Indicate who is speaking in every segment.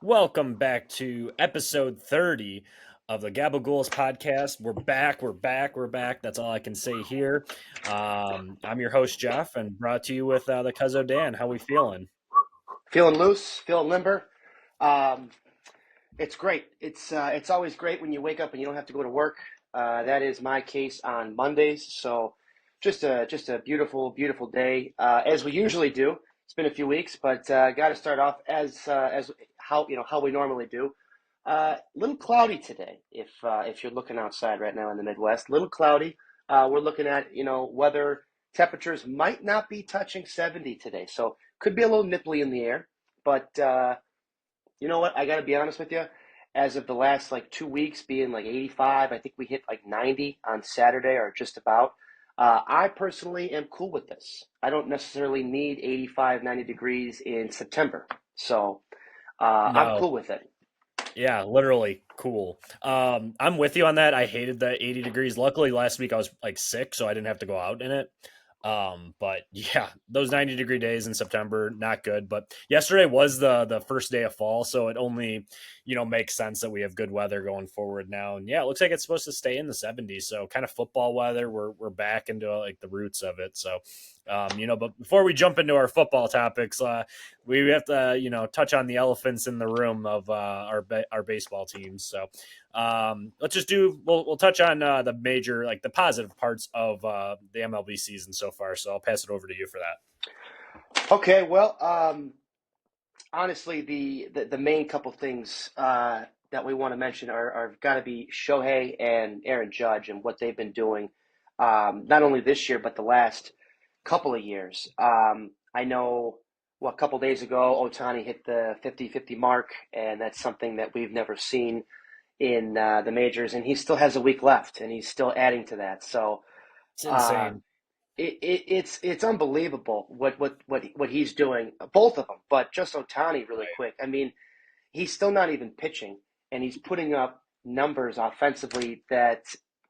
Speaker 1: Welcome back to episode 30 of the Gabagools podcast. We're back, we're back. That's all I can say here. I'm your host, Jeff, and brought to you with the Cuzzo Dan. How we feeling?
Speaker 2: Feeling loose, feeling limber. Um, it's great. It's always great when you wake up and you don't have to go to work. That is my case on Mondays. So just a beautiful day as we usually do. It's been a few weeks, but got to start off as how we normally do. Little cloudy today. If you're looking outside right now in the Midwest, little cloudy. We're looking at weather temperatures might not be touching 70 today, so could be a little nipply in the air. But you know what? I got to be honest with you. As of the last like 2 weeks being like 85, I think we hit like 90 on Saturday or just about. I personally am cool with this. I don't necessarily need 85, 90 degrees in September. So I'm
Speaker 1: No,
Speaker 2: cool with it.
Speaker 1: yeah, literally cool. I'm with you on that. I hated the 80 degrees. Luckily, last week I was like sick, so I didn't have to go out in it. But yeah, those 90-degree days in September, not good. But yesterday was the first day of fall, so it only, makes sense that we have good weather going forward now. And yeah, it looks like it's supposed to stay in the 70s. So kind of football weather. We're back into like the roots of it. So but before we jump into our football topics, we have to, touch on the elephants in the room of our baseball teams. So let's just we'll touch on the major, like the positive parts of the MLB season so far. So I'll pass it over to you for that.
Speaker 2: Okay, well, honestly, the main couple things that we want to mention are got to be Shohei and Aaron Judge and what they've been doing, not only this year but the last couple of years. I know, well, a couple days ago, Ohtani hit the 50-50 mark, and that's something that we've never seen in the majors, and he still has a week left, and he's still adding to that. So.
Speaker 1: It's
Speaker 2: Uh,
Speaker 1: insane.
Speaker 2: it's unbelievable what he's doing, both of them. But just Ohtani, really
Speaker 1: Right.
Speaker 2: quick. I mean, he's still not even pitching, and he's putting up numbers offensively that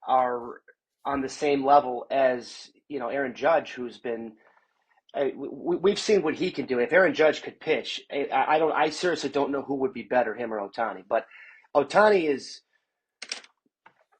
Speaker 2: are on the same level as Aaron Judge, who's been. We've seen what he can do. If Aaron Judge could pitch, I don't. I seriously don't know who would be better, him or Ohtani. But Ohtani is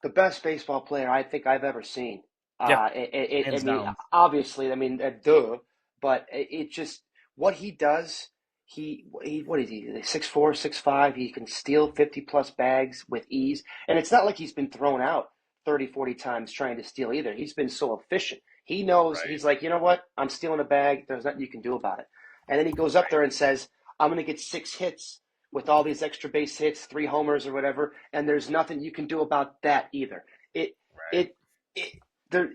Speaker 2: the best baseball player I think I've ever seen.
Speaker 1: Yeah,
Speaker 2: I
Speaker 1: hands
Speaker 2: mean,
Speaker 1: down.
Speaker 2: obviously, I mean, duh, but it just what he does. He what is he? 6'4", 6'5". He can steal 50 plus bags with ease, and it's not like he's been thrown out 30, 40 times trying to steal either. He's been so efficient. He knows
Speaker 1: Right.
Speaker 2: he's like, you know what? I'm stealing a bag. There's nothing you can do about it. And then he goes up there and says, I'm going to get 6 hits with all these extra base hits, 3 homers or whatever, and there's nothing you can do about that either. It
Speaker 1: Right.
Speaker 2: it it there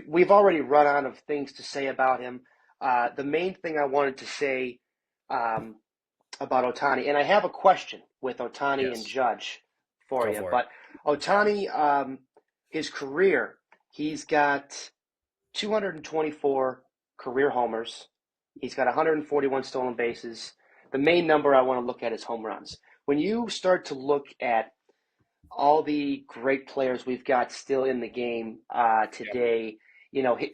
Speaker 2: we've already run out of things to say about him. The main thing I wanted to say um, about Ohtani, and I have a question with Ohtani and
Speaker 1: Yes.
Speaker 2: Judge for
Speaker 1: Go
Speaker 2: you,
Speaker 1: for it.
Speaker 2: but Ohtani, his career, he's got 224 career homers. He's got 141 stolen bases. The main number I want to look at is home runs. When you start to look at all the great players we've got still in the game
Speaker 1: Yep.
Speaker 2: today,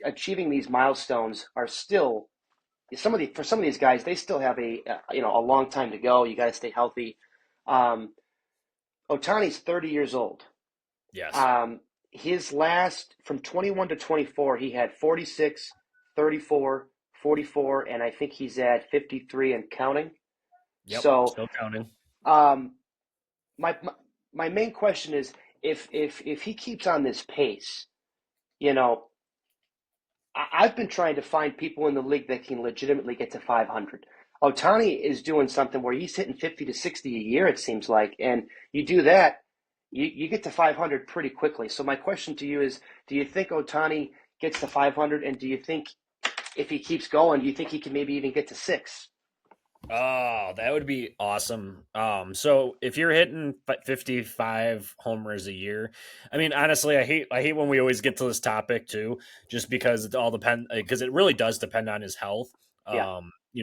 Speaker 2: achieving these milestones are still for some of these guys. They still have a long time to go. You got to stay healthy. Um, Otani's 30 years old.
Speaker 1: Yes.
Speaker 2: Um, his last from 21 to 24, he had 46, 34, 44, and I think he's at 53 and counting.
Speaker 1: Yep.
Speaker 2: So,
Speaker 1: Still counting.
Speaker 2: um, my my main question is if he keeps on this pace, you know, I've been trying to find people in the league that can legitimately get to 500. Otani is doing something where he's hitting 50 to 60 a year, it seems like, and you do that, you get to 500 pretty quickly. So my question to you is, do you think Otani gets to 500, and do you think if he keeps going, do you think he can maybe even get to six?
Speaker 1: Oh, that would be awesome. So if you're hitting 55 homers a year, I mean, honestly, I hate when we always get to this topic too, just because it all depend because it really does depend on his health.
Speaker 2: Yeah.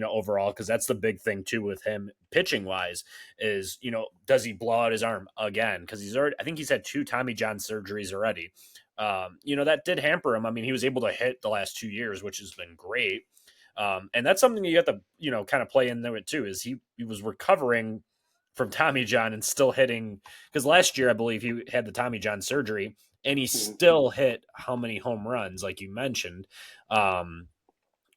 Speaker 1: Overall, because that's the big thing too with him pitching wise is does he blow out his arm again? Because he's already, I think he's had 2 Tommy John surgeries already. That did hamper him. I mean, he was able to hit the last 2 years, which has been great. And that's something you have to, kind of play into it too. Is he was recovering from Tommy John and still hitting, because last year I believe he had the Tommy John surgery and he
Speaker 2: Mhm.
Speaker 1: still hit how many home runs, like you mentioned. Um,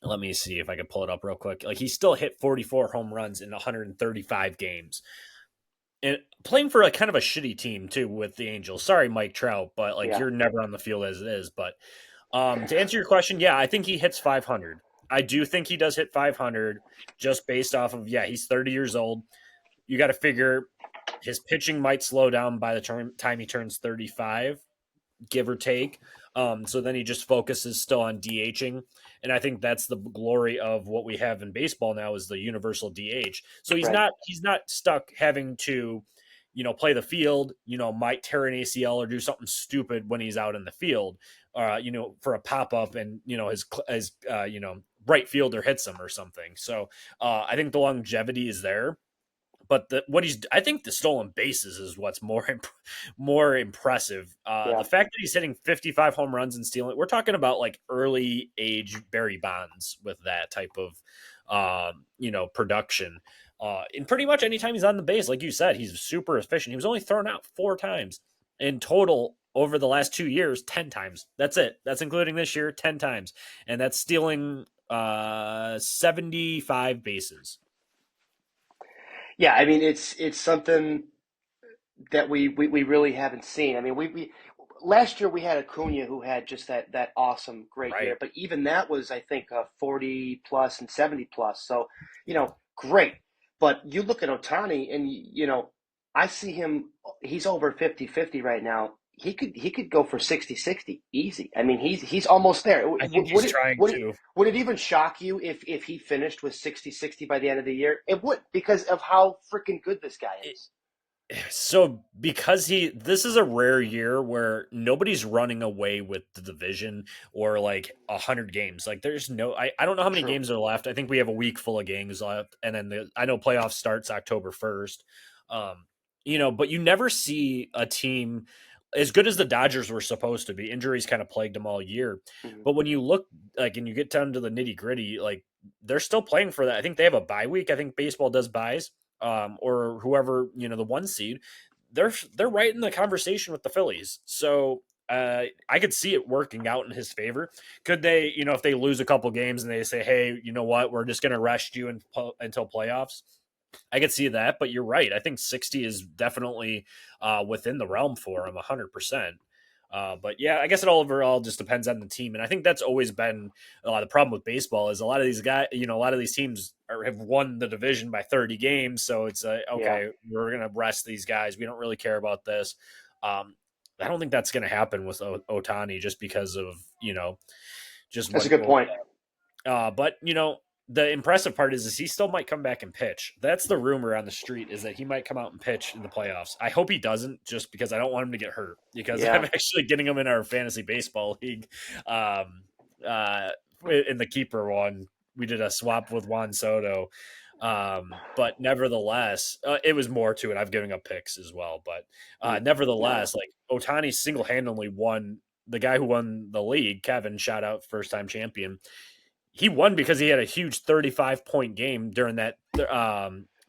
Speaker 1: Let me see if I can pull it up real quick. Like he still hit 44 home runs in 135 games. And playing for a kind of a shitty team too with the Angels. Sorry, Mike Trout, but like
Speaker 2: Yeah.
Speaker 1: you're never on the field as it is. But to answer your question, yeah, I think he hits 500. I do think he does hit 500 just based off of, yeah, he's 30 years old. You got to figure his pitching might slow down by the time he turns 35, give or take. So then he just focuses still on DHing, and I think that's the glory of what we have in baseball now is the universal DH. So
Speaker 2: Right.
Speaker 1: he's not stuck having to, play the field. Might tear an ACL or do something stupid when he's out in the field. For a pop up and his right fielder hits him or something. So I think the longevity is there, but I think the stolen bases is what's more impressive.
Speaker 2: Yeah.
Speaker 1: The fact that he's hitting 55 home runs and stealing, we're talking about like early age Barry Bonds with that type of production. And pretty much anytime he's on the base, like you said, he's super efficient. He was only thrown out 4 times in total over the last 2 years, 10 times. That's it. That's including this year, 10 times, and that's stealing 75 bases.
Speaker 2: Yeah. I mean, it's something that we really haven't seen. I mean, we last year we had Acuna who had just that awesome great
Speaker 1: Right.
Speaker 2: year, but even that was I think 40 plus and 70 plus. So, great. But you look at Otani and I see him he's over 50-50 right now. He could go for 60-60 easy. I mean, he's almost there.
Speaker 1: I think he's trying to.
Speaker 2: Would it even shock you if he finished with 60-60 by the end of the year? It would because of how freaking good this guy is.
Speaker 1: So because this is a rare year where nobody's running away with the division or like 100 games. Like there's I don't know how many
Speaker 2: True.
Speaker 1: games are left. I think we have a week full of games left, and then I know playoff starts October 1st. Um, but you never see a team as good as the Dodgers were supposed to be. Injuries kind of plagued them all year,
Speaker 2: Mhm.
Speaker 1: but when you look like and you get down to the nitty gritty, like they're still playing for that. I think they have a bye week. I think baseball does buys or whoever the 1 seed, they're right in the conversation with the Phillies. So I could see it working out in his favor. Could they, if they lose a couple games and they say, hey, you know what, we're just going to rest you until playoffs. I could see that, but you're right. I think 60 is definitely within the realm for him, 100%. But yeah, I guess it all overall just depends on the team, and I think that's always been the problem with baseball is a lot of these guys, a lot of these teams have won the division by 30 games, so it's
Speaker 2: Yeah.
Speaker 1: okay, we're gonna rest these guys. We don't really care about this. Um, I don't think that's gonna happen with Otani just because of just
Speaker 2: That's a
Speaker 1: what
Speaker 2: good point.
Speaker 1: but the impressive part is he still might come back and pitch. That's the rumor on the street is that he might come out and pitch in the playoffs. I hope he doesn't, just because I don't want him to get hurt. Because I'm
Speaker 2: Yeah.
Speaker 1: actually getting him in our fantasy baseball league. Um, uh, in the keeper one, we did a swap with Juan Soto. But nevertheless, it was more to it. I've given up picks as well, but
Speaker 2: Mm. No.
Speaker 1: nevertheless, like Otani single handedly won. The guy who won the league, Kevin, shout out, first time champion, he won because he had a huge 35-point game during that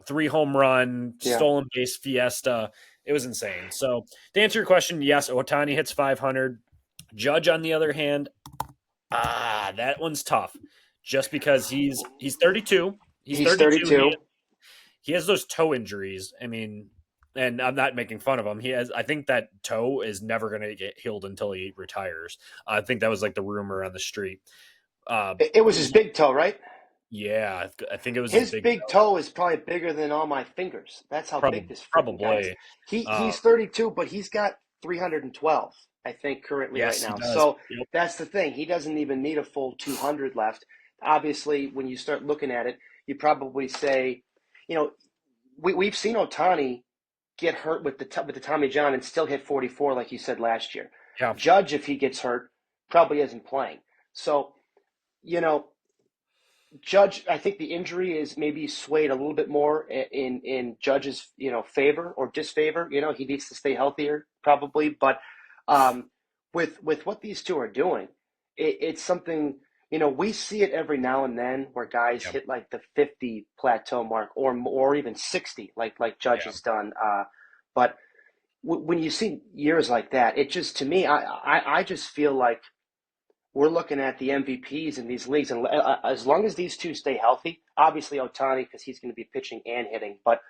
Speaker 1: 3 home run
Speaker 2: Yeah.
Speaker 1: stolen base fiesta. It was insane. So to answer your question, yes, Otani hits 500. Judge, on the other hand, that one's tough. Just because he's 32. He's
Speaker 2: He's
Speaker 1: 32.
Speaker 2: 32.
Speaker 1: He has those toe injuries. I mean, and I'm not making fun of him. I think that toe is never going to get healed until he retires. I think that was like the rumor on the street. Uh,
Speaker 2: It was his big toe, right?
Speaker 1: Yeah, I think it was his
Speaker 2: His
Speaker 1: big
Speaker 2: big
Speaker 1: toe.
Speaker 2: toe is probably bigger than all my fingers. That's how big
Speaker 1: Probably,
Speaker 2: this freaking guy is.
Speaker 1: probably. Um,
Speaker 2: He's 32, but he's got 312, I think, currently right
Speaker 1: yes, he
Speaker 2: now.
Speaker 1: does.
Speaker 2: So
Speaker 1: Yep.
Speaker 2: that's the thing. He doesn't even need a full 200 left. Obviously, when you start looking at it, you probably say, you know, we've seen Otani get hurt with the Tommy John and still hit 44 like you said last year.
Speaker 1: Yeah.
Speaker 2: Judge, if he gets hurt, probably isn't playing. So, you know, Judge, I think the injury is maybe swayed a little bit more in Judge's favor or disfavor. He needs to stay healthier probably, but um, with what these two are doing, it's something. we see it every now and then where guys
Speaker 1: Yeah,
Speaker 2: hit like the 50 plateau mark or even 60, like Judge
Speaker 1: yeah,
Speaker 2: has done. But when you see years like that, it just to me, I just feel like we're looking at the MVPs in these leagues, and as long as these two stay healthy, obviously Ohtani because he's going to be pitching and hitting, but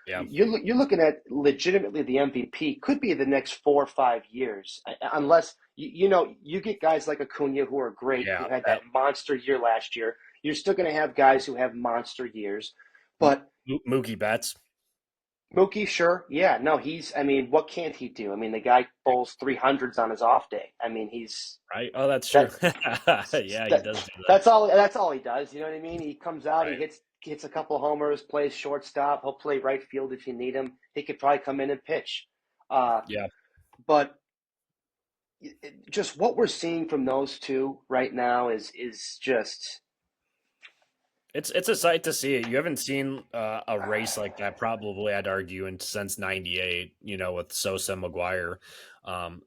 Speaker 1: yeah,
Speaker 2: you're looking at legitimately the MVP could be the next 4 or 5 years, unless you get guys like Acuna who are great,
Speaker 1: yeah.
Speaker 2: who had
Speaker 1: That
Speaker 2: that monster year last year. You're still going to have guys who have monster years, but
Speaker 1: Mookie Betts,
Speaker 2: Mookie, sure, yeah, no, he's. I mean, what can't he do? I mean, the guy bowls 300s on his off day. I mean, he's
Speaker 1: right? Oh, that's true.
Speaker 2: that
Speaker 1: Yeah, he
Speaker 2: that
Speaker 1: does do that.
Speaker 2: that's all he does. You know what I mean? He comes out, he
Speaker 1: Right.
Speaker 2: hits a couple of homers, plays shortstop. He'll play right field if you need him. He could probably come in and pitch. Uh,
Speaker 1: Yeah.
Speaker 2: but just what we're seeing from those two right now is just
Speaker 1: It's a sight to see. You haven't seen a race like that probably, I'd argue, in since '98. With Sosa and McGuire,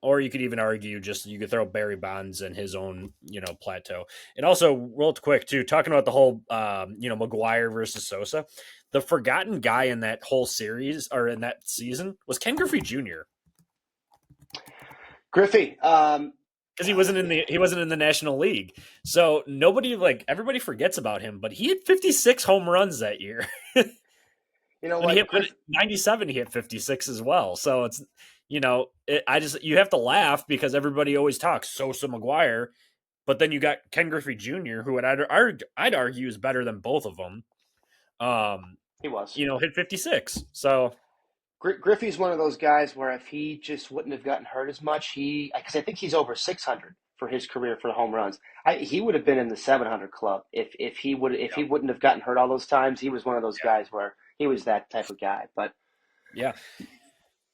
Speaker 1: or you could even argue just you could throw Barry Bonds and his own plateau. And also, real quick too, talking about the whole McGuire versus Sosa, the forgotten guy in that whole series or in that season was Ken Griffey Jr.
Speaker 2: Griffey.
Speaker 1: Because he wasn't in the National League, so nobody everybody forgets about him. But he hit 56 home runs that year.
Speaker 2: You know
Speaker 1: And he
Speaker 2: what,
Speaker 1: hit but 97. He hit 56 as well. So it's you have to laugh because everybody always talks Sosa McGuire, but then you got Ken Griffey Jr., who I'd argue is better than both of them. Um,
Speaker 2: he was.
Speaker 1: hit 56. So
Speaker 2: Griffey's one of those guys where if he just wouldn't have gotten hurt as much, because I think he's over 600 for his career for home runs. He would have been in the 700 club if
Speaker 1: yeah,
Speaker 2: he wouldn't have gotten hurt all those times. He was one of those
Speaker 1: yeah,
Speaker 2: guys where he was that type of guy. But
Speaker 1: yeah.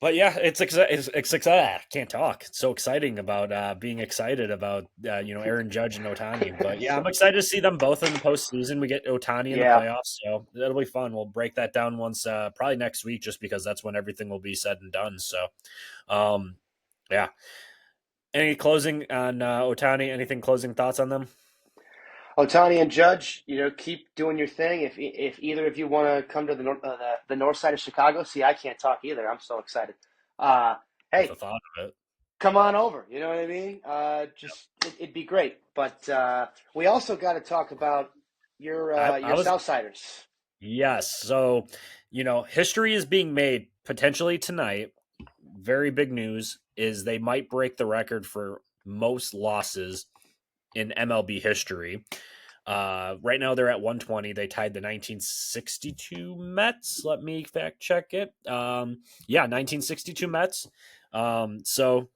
Speaker 1: But yeah, I can't talk. It's so exciting about being excited about Aaron Judge and Otani. But yeah, I'm excited to see them both in the postseason. We get Otani in the
Speaker 2: yeah,
Speaker 1: playoffs, so that'll be fun. We'll break that down once, probably next week, just because that's when everything will be said and done. So, um, yeah. Any closing on Otani? Anything closing thoughts on them?
Speaker 2: Ohtani and Judge, keep doing your thing. If either of you want to come to the north side of Chicago, see, I can't talk either. I'm so excited. Uh,
Speaker 1: With the
Speaker 2: hey,
Speaker 1: thought of it,
Speaker 2: come on over. You know what I mean? It'd be great. But we also got to talk about your
Speaker 1: I was
Speaker 2: Southsiders.
Speaker 1: yes. So history is being made potentially tonight. Very big news is they might break the record for most losses in MLB history. Right now they're at 120. They tied the 1962 Mets. Let me fact check it. Yeah, 1962 Mets. So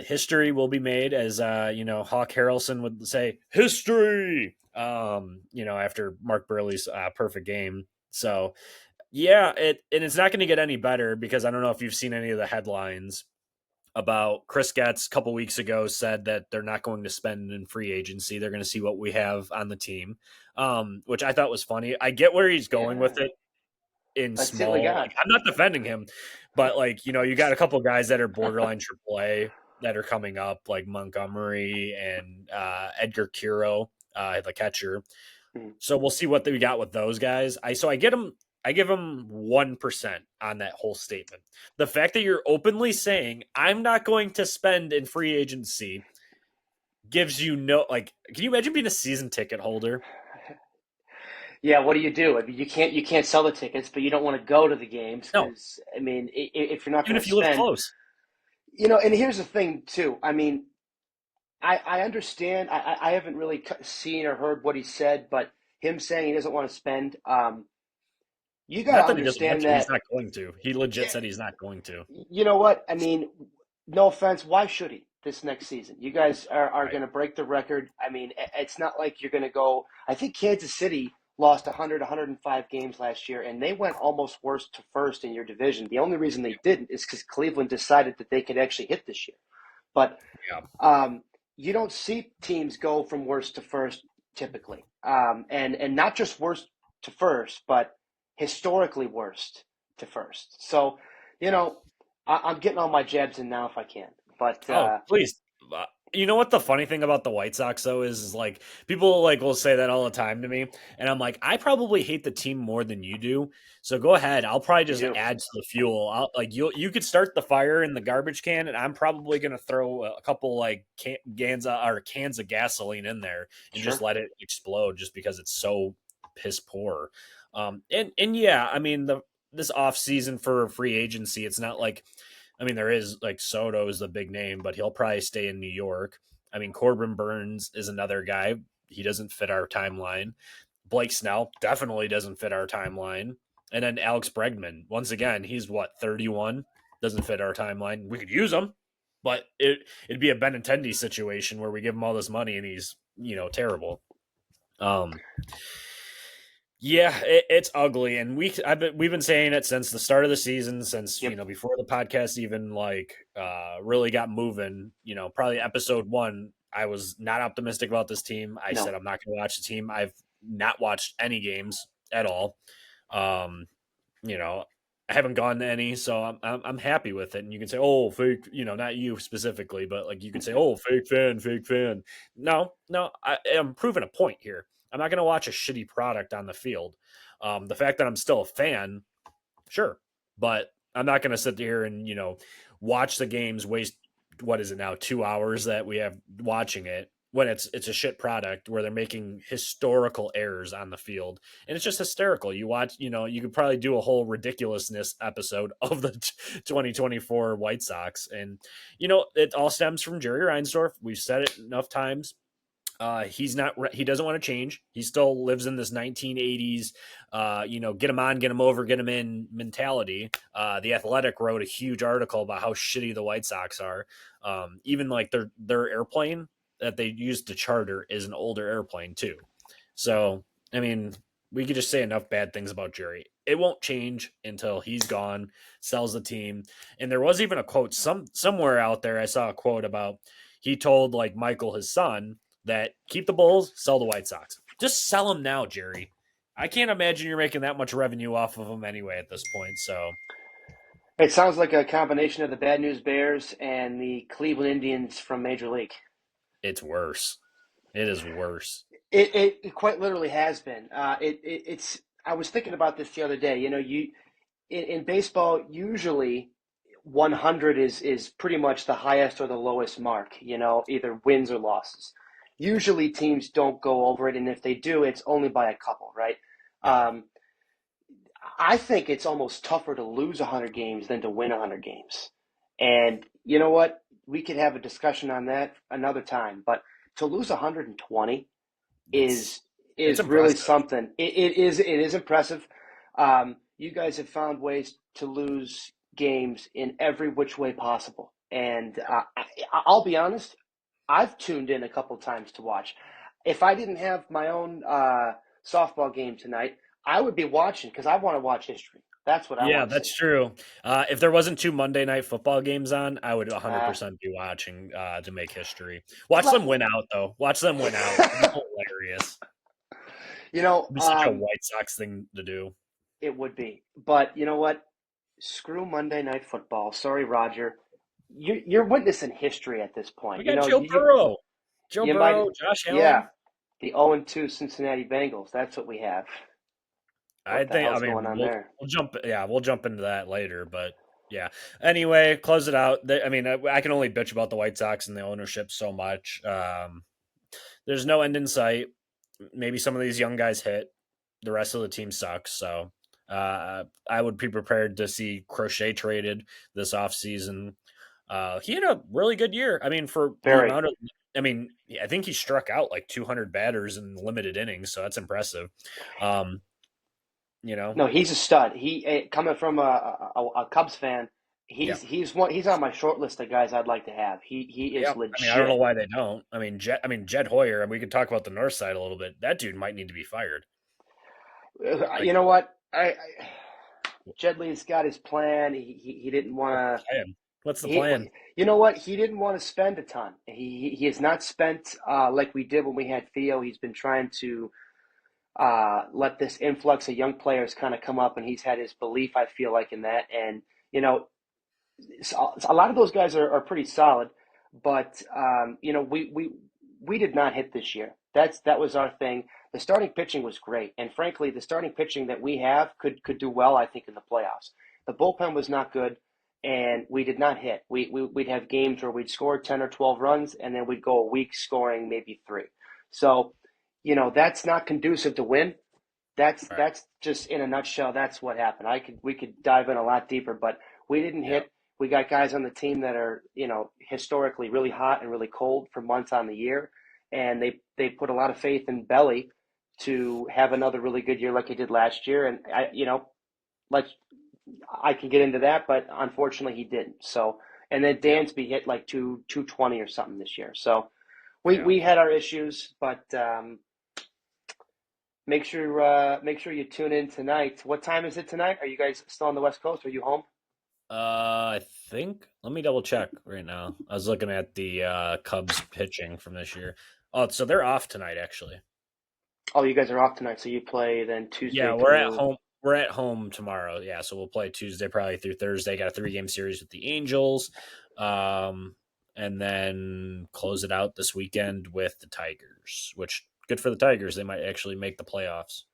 Speaker 1: history will be made as Hawk Harrelson would say, history. After Mark Burley's perfect game. So yeah, it's not going to get any better because I don't know if you've seen any of the headlines about Chris Getz a couple weeks ago said that they're not going to spend in free agency. They're going to see what we have on the team, which I thought was funny. I get where he's going with
Speaker 2: Yeah,
Speaker 1: it in
Speaker 2: let's see what we
Speaker 1: small.
Speaker 2: got.
Speaker 1: I'm not defending him, but you got a couple guys that are borderline AAA that are coming up, like Montgomery and Edgar Kiro, the catcher.
Speaker 2: Hmm.
Speaker 1: So we'll see what we got with those guys. I get them. I give them 1% on that whole statement. The fact that you're openly saying I'm not going to spend in free agency gives you no Can you imagine being a season ticket holder?
Speaker 2: Yeah, what do you do? I mean, you can't sell the tickets, but you don't want to go to the games
Speaker 1: No,
Speaker 2: because I mean, if you're not
Speaker 1: even
Speaker 2: going to
Speaker 1: if you live
Speaker 2: spend,
Speaker 1: close.
Speaker 2: and here's the thing too. I mean, I understand. I haven't really seen or heard what he said, but him saying he doesn't want to spend, you got to
Speaker 1: Not that he doesn't want
Speaker 2: understand
Speaker 1: to. He's
Speaker 2: that.
Speaker 1: not going to. He legit
Speaker 2: Yeah,
Speaker 1: said he's not going to.
Speaker 2: you know what? I mean, no offense. Why should he this next season? You guys are
Speaker 1: Right.
Speaker 2: going to break the record. I mean, it's not like you're going to go. I think Kansas City lost 100, 105 games last year, and they went almost worst to first in your division. The only reason they didn't is because Cleveland decided that they could actually hit this year. But
Speaker 1: Yeah.
Speaker 2: um, you don't see teams go from worst to first typically, and not just worst to first, but historically worst to first. So, you
Speaker 1: Yeah.
Speaker 2: know, I'm getting all my jabs in now if I can, but
Speaker 1: Oh, please. You know what the funny thing about the White Sox though is like people like will say that all the time to me, and I'm like, I probably hate the team more than you do. So go ahead, I'll probably
Speaker 2: You
Speaker 1: just
Speaker 2: do.
Speaker 1: add to the fuel. You could start the fire in the garbage can, and I'm probably gonna throw a couple like cans of gasoline in there and just
Speaker 2: Sure.
Speaker 1: let it explode, just because it's so piss poor. And yeah, I mean this off season for free agency, it's not like I mean, there is like Soto is the big name, but he'll probably stay in New York. I mean, Corbin Burns is another guy. He doesn't fit our timeline. Blake Snell definitely doesn't fit our timeline. And then Alex Bregman, once again, he's what, 31? Doesn't fit our timeline. We could use him, but it'd be a Benintendi situation where we give him all this money and he's, terrible. Um, yeah, it's ugly, and we've been saying it since the start of the season, since
Speaker 2: Yep.
Speaker 1: before the podcast even like really got moving. Probably episode one, I was not optimistic about this team. I said
Speaker 2: No.
Speaker 1: I'm not going to watch the team. I've not watched any games at all. Um, you know, I haven't gone to any, so I'm happy with it. And you can say, oh, fake, not you specifically, but like you could say, oh, fake fan, fake fan. No, no, I'm proving a point here. I'm not going to watch a shitty product on the field. The fact that I'm still a fan, sure, but I'm not going to sit here and watch the games, waste what is it now, 2 hours that we have watching it when it's a shit product where they're making historical errors on the field, and it's just hysterical. You watch, you could probably do a whole ridiculousness episode of the 2024 White Sox, and it all stems from Jerry Reinsdorf. We've said it enough times. He's not. He doesn't want to change. He still lives in this 1980s, get him on, get him over, get him in mentality. The Athletic wrote a huge article about how shitty the White Sox are. Even like their airplane that they used to charter is an older airplane too. So I mean, we could just say enough bad things about Jerry. It won't change until he's gone, sells the team. And there was even a quote somewhere out there. I saw a quote about he told like Michael, his son, that keep the Bulls, sell the White Sox. Just sell them now, Jerry. I can't imagine you're making that much revenue off of them anyway at this point. So
Speaker 2: It sounds like a combination of the Bad News Bears and the Cleveland Indians from Major League.
Speaker 1: it's worse. It is worse.
Speaker 2: It quite literally has been. It's. I was thinking about this the other day. In baseball, usually 100 is pretty much the highest or the lowest mark, either wins or losses. Usually teams don't go over it, and if they do, it's only by a couple, right?
Speaker 1: Yeah.
Speaker 2: Um, I think it's almost tougher to lose 100 games than to win 100 games. And you know what? We could have a discussion on that another time, but to lose 120
Speaker 1: It's
Speaker 2: is
Speaker 1: it's
Speaker 2: is really
Speaker 1: impressive.
Speaker 2: something. It is impressive. You guys have found ways to lose games in every which way possible, and I'll be honest. I've tuned in a couple times to watch. If I didn't have my own softball game tonight, I would be watching because I want to watch history. That's what I
Speaker 1: Yeah,
Speaker 2: want to see.
Speaker 1: that's true. If there wasn't two Monday night football games on, I would
Speaker 2: Uh,
Speaker 1: 100% be watching to make history. Watch
Speaker 2: let,
Speaker 1: them win out, though. Watch them win out. It'd be hilarious.
Speaker 2: you know,
Speaker 1: It'd be such a
Speaker 2: um,
Speaker 1: White Sox thing to do.
Speaker 2: it would be. But you know what? Screw Monday Night Football. Sorry, Roger. You're witnessing history at this
Speaker 1: We
Speaker 2: point.
Speaker 1: got Joe Burrow. Joe
Speaker 2: You might,
Speaker 1: Burrow, Josh
Speaker 2: yeah,
Speaker 1: Allen.
Speaker 2: the 0-2 Cincinnati Bengals. That's what we have.
Speaker 1: I
Speaker 2: What the
Speaker 1: think. I
Speaker 2: hell's going
Speaker 1: mean,
Speaker 2: on
Speaker 1: we'll
Speaker 2: there?
Speaker 1: we'll jump. Yeah, we'll jump into that later. But yeah. Anyway, close it out. I mean, I can only bitch about the White Sox and the ownership so much. There's no end in sight. Maybe some of these young guys hit. The rest of the team sucks. So I would be prepared to see Crochet traded this offseason. He had a really good year. I mean, for the
Speaker 2: Very.
Speaker 1: amount of, I mean, I think he struck out like 200 batters in limited innings, so that's impressive. Um, you know,
Speaker 2: No, he's a stud. Coming from a Cubs fan,
Speaker 1: yeah,
Speaker 2: he's on my short list of guys I'd like to have. He
Speaker 1: yeah.
Speaker 2: is
Speaker 1: I mean, I don't know
Speaker 2: legit.
Speaker 1: why they don't. Jed Hoyer, and we could talk about the north side a little bit. That dude might need to be fired. Like,
Speaker 2: You know what? Jedley's got his plan. He didn't want
Speaker 1: what's the
Speaker 2: to.
Speaker 1: plan? What's the
Speaker 2: He,
Speaker 1: plan?
Speaker 2: you know what? He didn't want to spend a ton. He has not spent like we did when we had Theo. He's been trying to let this influx of young players kind of come up, and he's had his belief. I feel like in that, and you know, a lot of those guys are pretty solid, but we did not hit this year. That was our thing. The starting pitching was great, and frankly, the starting pitching that we have could do well, I think, in the playoffs. The bullpen was not good, and we did not hit. We'd have games where we'd score 10 or 12 runs, and then we'd go a week scoring maybe three. So, that's not conducive to win.
Speaker 1: Right.
Speaker 2: That's just in a nutshell. That's what happened. We could dive in a lot deeper, but we didn't
Speaker 1: Yeah.
Speaker 2: hit. We got guys on the team that are historically really hot and really cold for months on the year, and they put a lot of faith in Belly to have another really good year like he did last year. And like I can get into that, but unfortunately he didn't. So and then
Speaker 1: Yeah.
Speaker 2: Dansby hit like 220 or something this year. So
Speaker 1: Yeah.
Speaker 2: we had our issues, but make sure you tune in tonight. What time is it tonight? Are you guys still on the West Coast? Are you home?
Speaker 1: I think. Let me double check right now. I was looking at the Cubs pitching from this year. Oh, so they're off tonight, actually.
Speaker 2: Oh, you guys are off tonight, so you play then Tuesday
Speaker 1: Yeah, we're at
Speaker 2: through.
Speaker 1: home. We're at home tomorrow. Yeah, so we'll play Tuesday probably through Thursday. Got a 3 game series with the Angels, um, and then close it out this weekend with the Tigers. Which good for the Tigers. They might actually make the playoffs.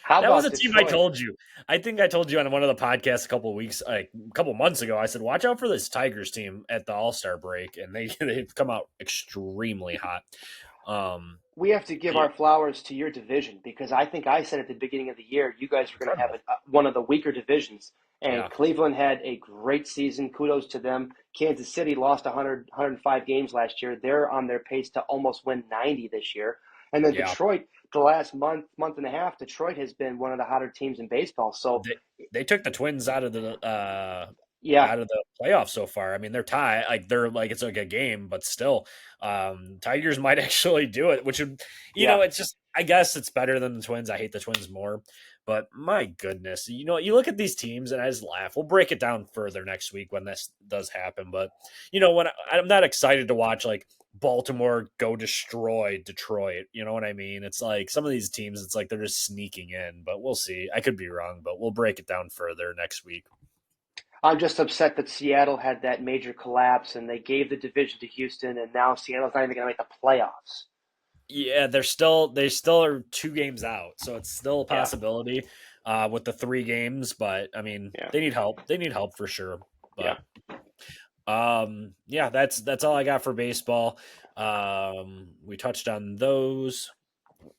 Speaker 2: How
Speaker 1: That was
Speaker 2: about
Speaker 1: a team I
Speaker 2: Detroit?
Speaker 1: told you. I think I told you on one of the podcasts a couple of weeks, like a couple months ago. I said, watch out for this Tigers team at the All Star break, and they've come out extremely hot. Um,
Speaker 2: We have to give
Speaker 1: yeah,
Speaker 2: our flowers to your division because I think I said at the beginning of the year you guys were going to have
Speaker 1: incredible.
Speaker 2: one of the weaker divisions. And
Speaker 1: Yeah,
Speaker 2: Cleveland had a great season. Kudos to them. Kansas City lost 105 games last year. They're on their pace to almost win 90 this year. And then
Speaker 1: yeah.
Speaker 2: Detroit, the last month and a half, Detroit has been one of the hotter teams in baseball. So,
Speaker 1: They took the Twins
Speaker 2: yeah,
Speaker 1: out of the playoffs so far. I mean, they're like it's like a game, but still, Tigers might actually do it, which would,
Speaker 2: yeah.
Speaker 1: it's just I guess it's better than the Twins. I hate the Twins more, but my goodness, you look at these teams and I just laugh. We'll break it down further next week when this does happen, but when I'm not excited to watch like Baltimore go destroy Detroit. You know what I mean? It's like some of these teams, it's like they're just sneaking in, but we'll see. I could be wrong, but we'll break it down further next week.
Speaker 2: I'm just upset that Seattle had that major collapse and they gave the division to Houston, and now Seattle's not even going to make the playoffs.
Speaker 1: Yeah, they still are 2 games out, so it's still a
Speaker 2: Yeah,
Speaker 1: possibility with the 3 games. But I mean,
Speaker 2: yeah,
Speaker 1: they need help. They need help for sure.
Speaker 2: yeah.
Speaker 1: But yeah, that's all I got for baseball. We touched on those.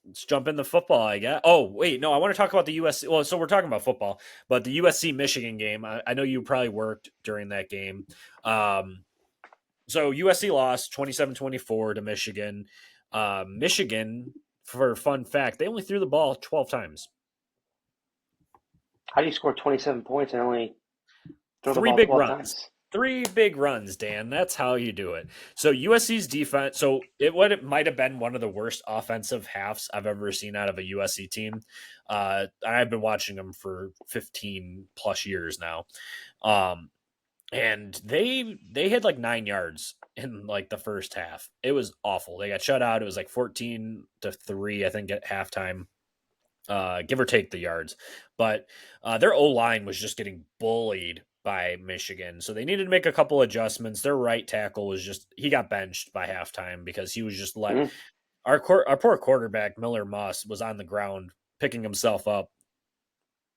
Speaker 1: Let's jump into football, I guess. Oh, wait, no, I want to talk about the USC. Well, so we're talking about football, but the USC Michigan game. I know you probably worked during that game. So USC lost 27-24 to Michigan. Michigan, for a fun fact, they only threw the ball 12 times.
Speaker 2: How do you score 27 points and only throw the
Speaker 1: Three
Speaker 2: ball
Speaker 1: big
Speaker 2: 12
Speaker 1: runs.
Speaker 2: times?
Speaker 1: 3 big runs, Dan. That's how you do it. So USC's defense. So it might have been one of the worst offensive halves I've ever seen out of a USC team. I've been watching them for 15 plus years now, and they had like 9 yards in like the first half. It was awful. They got shut out. It was like 14-3, I think, at halftime, give or take the yards. But their O line was just getting bullied by Michigan, so they needed to make a couple adjustments. Their right tackle was he got benched by halftime because he was just let.
Speaker 2: Mm.
Speaker 1: Our poor quarterback Miller Moss was on the ground picking himself up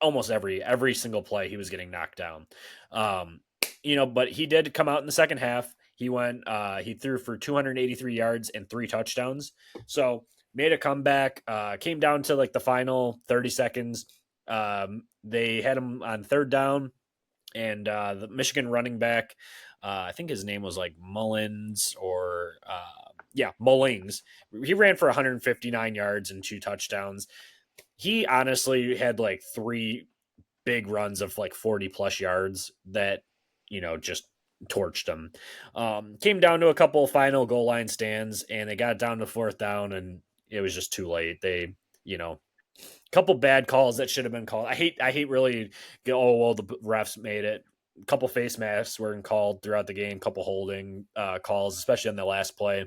Speaker 1: almost every single play. He was getting knocked down. But he did come out in the second half. He threw for 283 yards and 3 touchdowns. So made a comeback, came down to like the final 30 seconds. They had him on third down, and the Michigan running back, I think his name was like Mullins or yeah, Mullings. He ran for 159 yards and 2 touchdowns. He honestly had like 3 big runs of like 40 plus yards that just torched them. Came down to a couple of final goal line stands, and they got down to fourth down, and it was just too late. They, couple bad calls that should have been called. I hate really. Oh well, the refs made it. A couple face masks were called throughout the game. Couple holding calls, especially on the last play.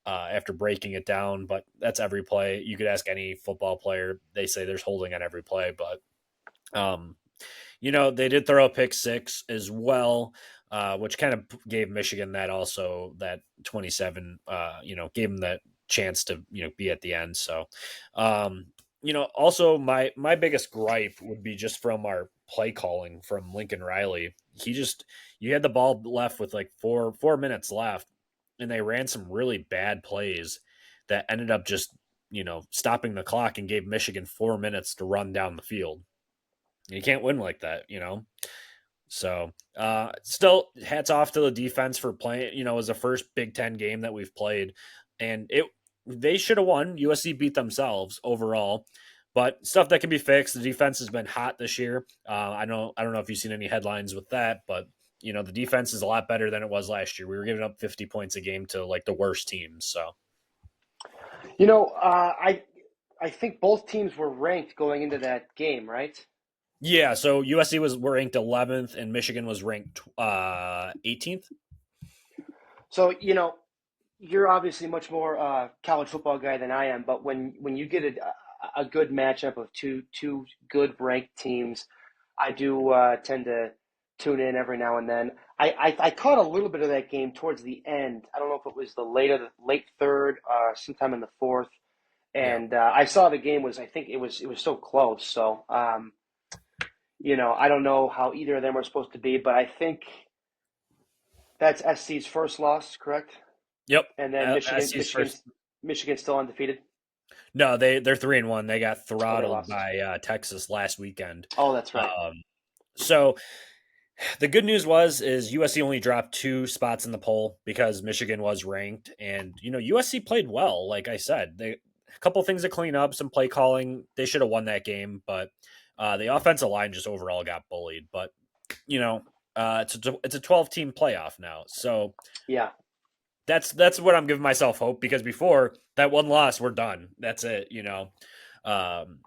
Speaker 1: After breaking it down, but that's every play. You could ask any football player; they say there's holding on every play. But they did throw a pick six as well. which kind of gave Michigan that 27, gave them that chance to be at the end. So, also my biggest gripe would be just from our play calling from Lincoln Riley. You had the ball left with like 4 minutes left, and they ran some really bad plays that ended up just stopping the clock and gave Michigan 4 minutes to run down the field. You can't win like that. So, still, hats off to the defense for playing. It was the first Big Ten game that we've played, and they should have won. USC beat themselves overall, but stuff that can be fixed. The defense has been hot this year. I don't know if you've seen any headlines with that, but the defense is a lot better than it was last year. We were giving up 50 points a game to like the worst teams. So,
Speaker 2: I think both teams were ranked going into that game, right?
Speaker 1: yeah. So USC were ranked 11th, and Michigan was ranked 18th.
Speaker 2: So you're obviously much more college football guy than I am, but when you get a good matchup of two good ranked teams, I do tend to tune in every now and then. I caught a little bit of that game towards the end. I don't know if it was the late third, sometime in the fourth,
Speaker 1: Yeah.
Speaker 2: and I saw the game was I think it was so close. So I don't know how either of them are supposed to be, but I think that's SC's first loss, correct?
Speaker 1: Yep.
Speaker 2: And then
Speaker 1: SC's first.
Speaker 2: Michigan's still undefeated.
Speaker 1: No, they're 3-1. They got
Speaker 2: Oh, they
Speaker 1: throttled
Speaker 2: lost.
Speaker 1: by Texas last weekend.
Speaker 2: Oh, that's right.
Speaker 1: So the good news is USC only dropped 2 spots in the poll because Michigan was ranked, and USC played well. Like I said, a couple things to clean up, some play calling. They should have won that game, but the offensive line just overall got bullied. But it's a 12-team playoff now, so
Speaker 2: Yeah.
Speaker 1: that's what I'm giving myself hope, because before that one loss, we're done. That's it. Um,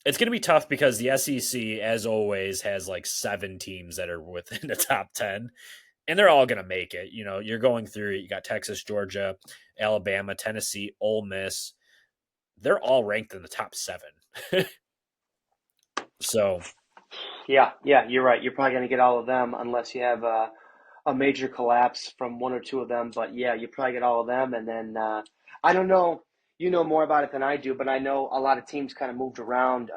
Speaker 1: it's going to be tough because the SEC, as always, has like 7 teams that are within the top 10, and they're all going to make it. You're going through it. You got Texas, Georgia, Alabama, Tennessee, Ole Miss. They're all ranked in the top 7. So,
Speaker 2: Yeah, you're right. You're probably going to get all of them unless you have a major collapse from one or two of them. But yeah, you probably get all of them. And then I don't know, you know more about it than I do, but I know a lot of teams kind of moved around,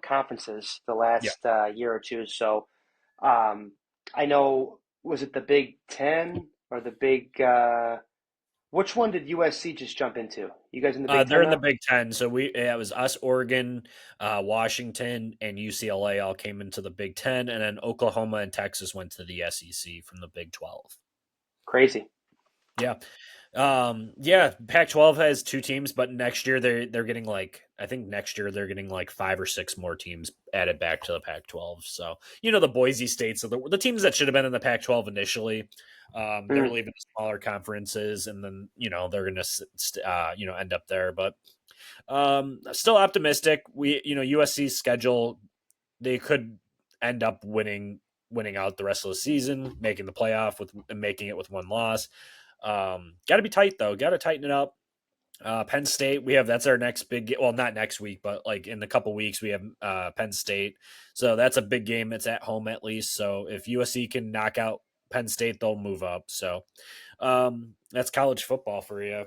Speaker 2: conferences the
Speaker 1: yeah.
Speaker 2: last year or two. So I know, was it the Big Ten or the Big? Which one did USC just jump into? You guys in the Big
Speaker 1: They're
Speaker 2: Ten
Speaker 1: in the
Speaker 2: now?
Speaker 1: Big Ten, so it was us, Oregon, Washington, and UCLA all came into the Big Ten, and then Oklahoma and Texas went to the SEC from the Big 12.
Speaker 2: Crazy.
Speaker 1: Yeah, yeah. Pac-12 has 2 teams, but next year they're getting like, I think next year they're getting like 5 or 6 more teams added back to the Pac-12. So the Boise states, so the teams that should have been in the Pac-12 initially, they're
Speaker 2: Mm.
Speaker 1: leaving the smaller conferences, and then they're going to end up there, but. Still optimistic. USC's schedule, they could end up winning out the rest of the season, making the playoff with making it with 1 loss. Got to be tight though. Got to tighten it up. Penn State, that's our next big. Well, not next week, but like in a couple weeks, we have Penn State. So that's a big game. It's at home at least. So if USC can knock out Penn State, they'll move up. So that's college football for you.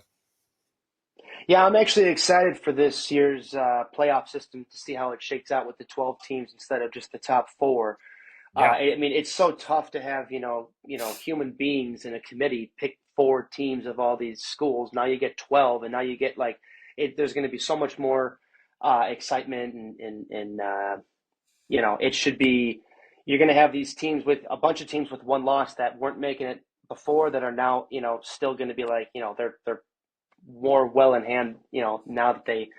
Speaker 2: Yeah, I'm actually excited for this year's playoff system to see how it shakes out with the 12 teams instead of just the top four.
Speaker 1: Yeah,
Speaker 2: I mean, it's so tough to have human beings in a committee pick 4 teams of all these schools. Now you get 12, and now you get like it. There's going to be so much more excitement, and it should be. You're going to have these teams with a bunch of teams with 1 loss that weren't making it before that are now still going to be like they're more well in hand, now that they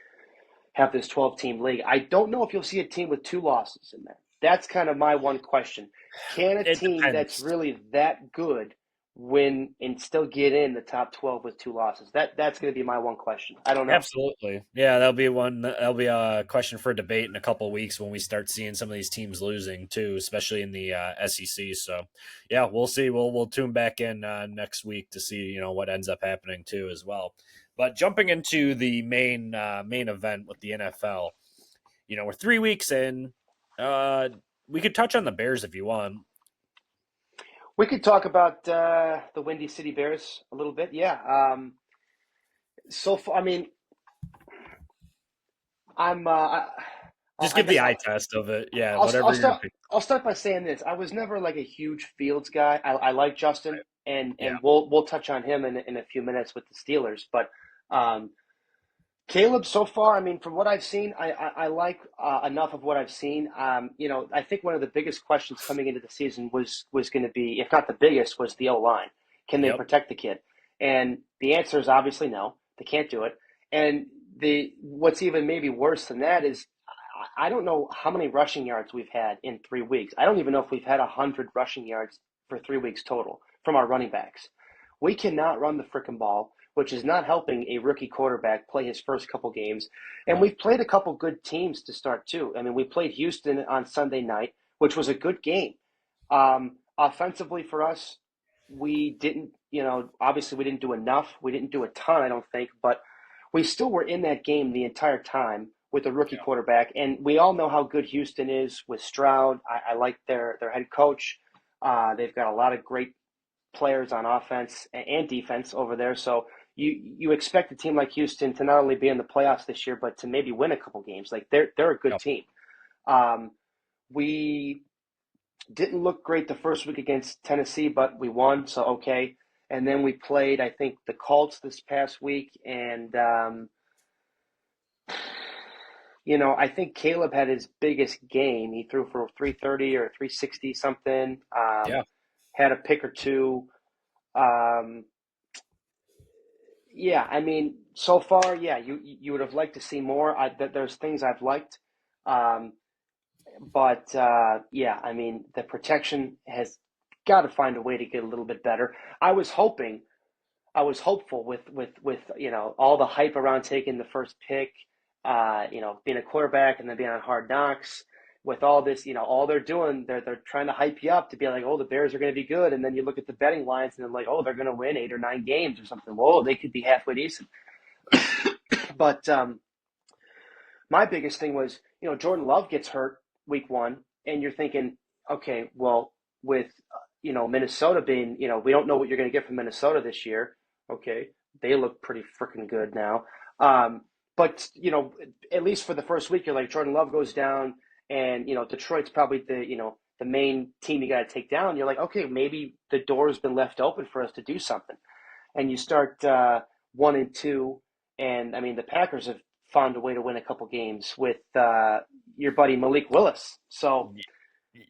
Speaker 2: have this 12-team league. I don't know if you'll see a team with 2 losses in there. That's kind of my one question. Can a
Speaker 1: it
Speaker 2: team that's
Speaker 1: depends.
Speaker 2: really that good win and still get in the top 12 with 2 losses? That's going to be my one question. I don't know.
Speaker 1: Absolutely. Yeah, that'll be one. That'll be a question for debate in a couple of weeks when we start seeing some of these teams losing too, especially in the SEC. So, yeah, we'll see. We'll tune back in next week to see what ends up happening too as well. But jumping into the main event with the NFL, we're 3 weeks in. Uh, we could touch on the Bears if you want.
Speaker 2: We could talk about the Windy City Bears a little bit. Yeah. So far, I mean, I'm.
Speaker 1: Just
Speaker 2: I
Speaker 1: give
Speaker 2: guess
Speaker 1: the eye test of it. Yeah,
Speaker 2: I'll
Speaker 1: whatever you're
Speaker 2: start.
Speaker 1: picking.
Speaker 2: I'll start by saying this. I was never like a huge Fields guy. I like Justin, and
Speaker 1: Yeah.
Speaker 2: we'll touch on him in a few minutes with the Steelers. But um, Caleb, so far, I mean, from what I've seen, I like enough of what I've seen. I think one of the biggest questions coming into the season was going to be, if not the biggest, was the O line. Can they
Speaker 1: Yep.
Speaker 2: protect the kid? And the answer is obviously no. They can't do it. And the what's even maybe worse than that is I don't know how many rushing yards we've had in 3 weeks. I don't even know if we've had 100 rushing yards for 3 weeks total from our running backs. We cannot run the frickin' ball, which is not helping a rookie quarterback play his first couple games. And
Speaker 1: No.
Speaker 2: we've played a couple good teams to start too. I mean, we played Houston on Sunday night, which was a good game. Offensively for us, we didn't, obviously we didn't do enough. We didn't do a ton, I don't think, but we still were in that game the entire time with a rookie quarterback. And we all know how good Houston is with Stroud. I like their head coach. They've got a lot of great players on offense and defense over there. So you expect a team like Houston to not only be in the playoffs this year, but to maybe win a couple games. Like they're a good
Speaker 1: Yep.
Speaker 2: team. Um, we didn't look great the first week against Tennessee, but we won, so okay. And then we played, I think, the Colts this past week, and I think Caleb had his biggest game. He threw for 330 or 360 something.
Speaker 1: Yeah.
Speaker 2: Had a pick or two. Um, Yeah, I mean, so far, yeah, you would have liked to see more. There's things I've liked, um, but yeah, I mean, the protection has got to find a way to get a little bit better. I was hopeful with all the hype around taking the first pick, being a quarterback and then being on Hard Knocks. With all this, all they're doing, they're trying to hype you up to be like, oh, the Bears are going to be good, and then you look at the betting lines and they're like, oh, they're going to win 8 or 9 games or something. Whoa, they could be halfway decent. But my biggest thing was, Jordan Love gets hurt week one, and you're thinking, okay, well, with Minnesota being, we don't know what you're going to get from Minnesota this year. Okay, they look pretty freaking good now. But at least for the first week, you're like Jordan Love goes down, and Detroit's probably the main team you got to take down. You're like, okay, maybe the door's been left open for us to do something, and you start 1-2, and I mean the Packers have found a way to win a couple games with your buddy Malik Willis. So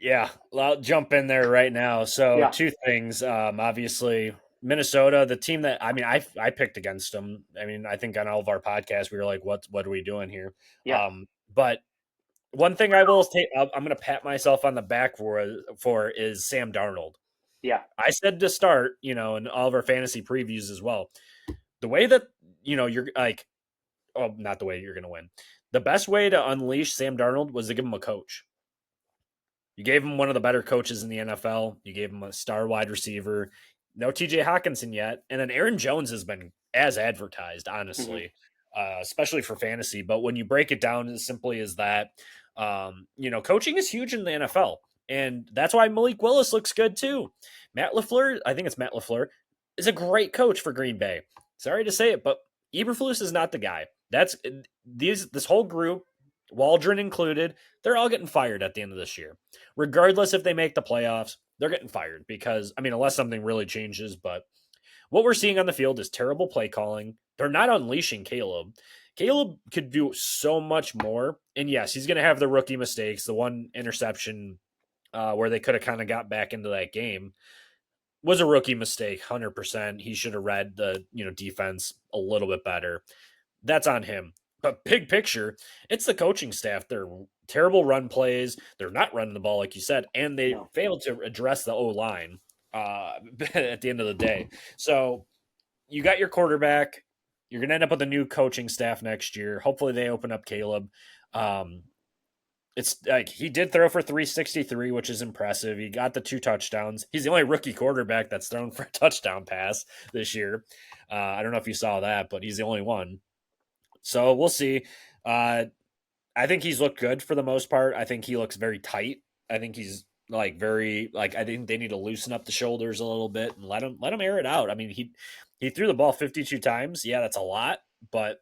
Speaker 1: Yeah, well, I'll jump in there right now. So
Speaker 2: yeah,
Speaker 1: two things. Obviously, Minnesota, the team that I picked against them. I mean, I think on all of our podcasts we were like, what are we doing here?
Speaker 2: yeah,
Speaker 1: But one thing I will take, I'm going to pat myself on the back for is Sam Darnold.
Speaker 2: yeah,
Speaker 1: I said to start, in all of our fantasy previews as well. The way that you're like, oh, not the way you're going to win. The best way to unleash Sam Darnold was to give him a coach. You gave him one of the better coaches in the NFL. You gave him a star wide receiver. No TJ Hawkinson yet. And then Aaron Jones has been as advertised,
Speaker 2: mm-hmm,
Speaker 1: honestly, especially for fantasy. But when you break it down as simply as that, coaching is huge in the NFL. And that's why Malik Willis looks good too. Matt LaFleur, I think it's Matt LaFleur, is a great coach for Green Bay. Sorry to say it, but Eberflus is not the guy. This whole group, Waldron included, they're all getting fired at the end of this year. Regardless if they make the playoffs, they're getting fired because, I mean, unless something really changes, but what we're seeing on the field is terrible play calling. They're not unleashing Caleb. Caleb could do so much more. And yes, he's going to have the rookie mistakes, the one interception where they could have kind of got back into that game was a rookie mistake, 100%. He should have read the, defense a little bit better. That's on him. But big picture, it's the coaching staff. They're terrible run plays. They're not running the ball, like you said, and they
Speaker 2: no,
Speaker 1: failed to address the O line at the end of the day. So you got your quarterback. You're going to end up with a new coaching staff next year. Hopefully, they open up Caleb. Um, it's like he did throw for 363, which is impressive. He got the 2 touchdowns. He's the only rookie quarterback that's thrown for a touchdown pass this year. I don't know if you saw that, but he's the only one. So we'll see. I think he's looked good for the most part. I think he looks very tight. I think he's like very like I think they need to loosen up the shoulders a little bit and let him air it out. I mean, he threw the ball 52 times. Yeah, that's a lot, but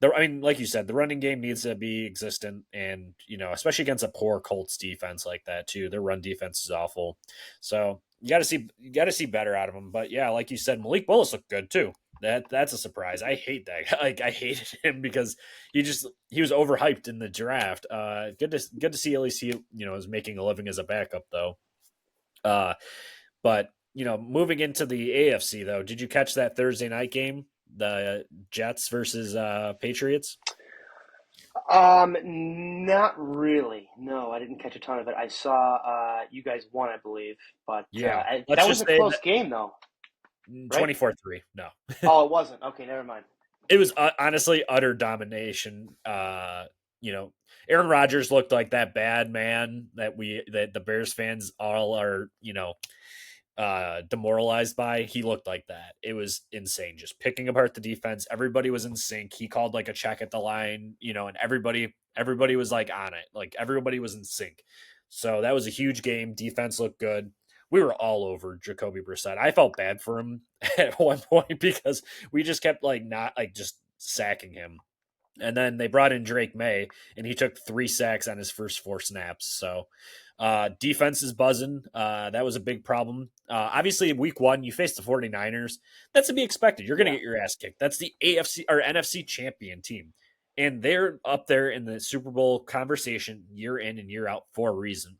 Speaker 1: I mean, like you said, the running game needs to be existent, and especially against a poor Colts defense like that too. Their run defense is awful, so you got to see better out of them. But yeah, like you said, Malik Willis looked good too. That's a surprise. I hate that. Like I hated him because he was overhyped in the draft. Good to see at least he is making a living as a backup though. Uh, but moving into the AFC though, did you catch that Thursday night game? The Jets versus Patriots.
Speaker 2: Not really. No, I didn't catch a ton of it. I saw you guys won, I believe, but
Speaker 1: Yeah, let's
Speaker 2: that was
Speaker 1: just
Speaker 2: a
Speaker 1: say
Speaker 2: close
Speaker 1: that
Speaker 2: game, though, right?
Speaker 1: 24-3. No,
Speaker 2: Oh, it wasn't. Okay, never mind.
Speaker 1: it was honestly utter domination. You know, Aaron Rodgers looked like that bad man that the Bears fans all are demoralized by. He looked like that. It was insane, just picking apart the defense. Everybody was in sync. He called like a check at the line, and everybody was like on it. Like everybody was in sync. So that was a huge game. Defense looked good. We were all over Jacoby Brissett. I felt bad for him at one point because we just kept like not like just sacking him. And then they brought in Drake May, and he took 3 sacks on his first 4 snaps. So defense is buzzing. That was a big problem. Obviously, week one, you faced the 49ers. That's to be expected. You're going to
Speaker 2: Yeah.
Speaker 1: get your ass kicked. That's the AFC or NFC champion team. And they're up there in the Super Bowl conversation year in and year out for a reason.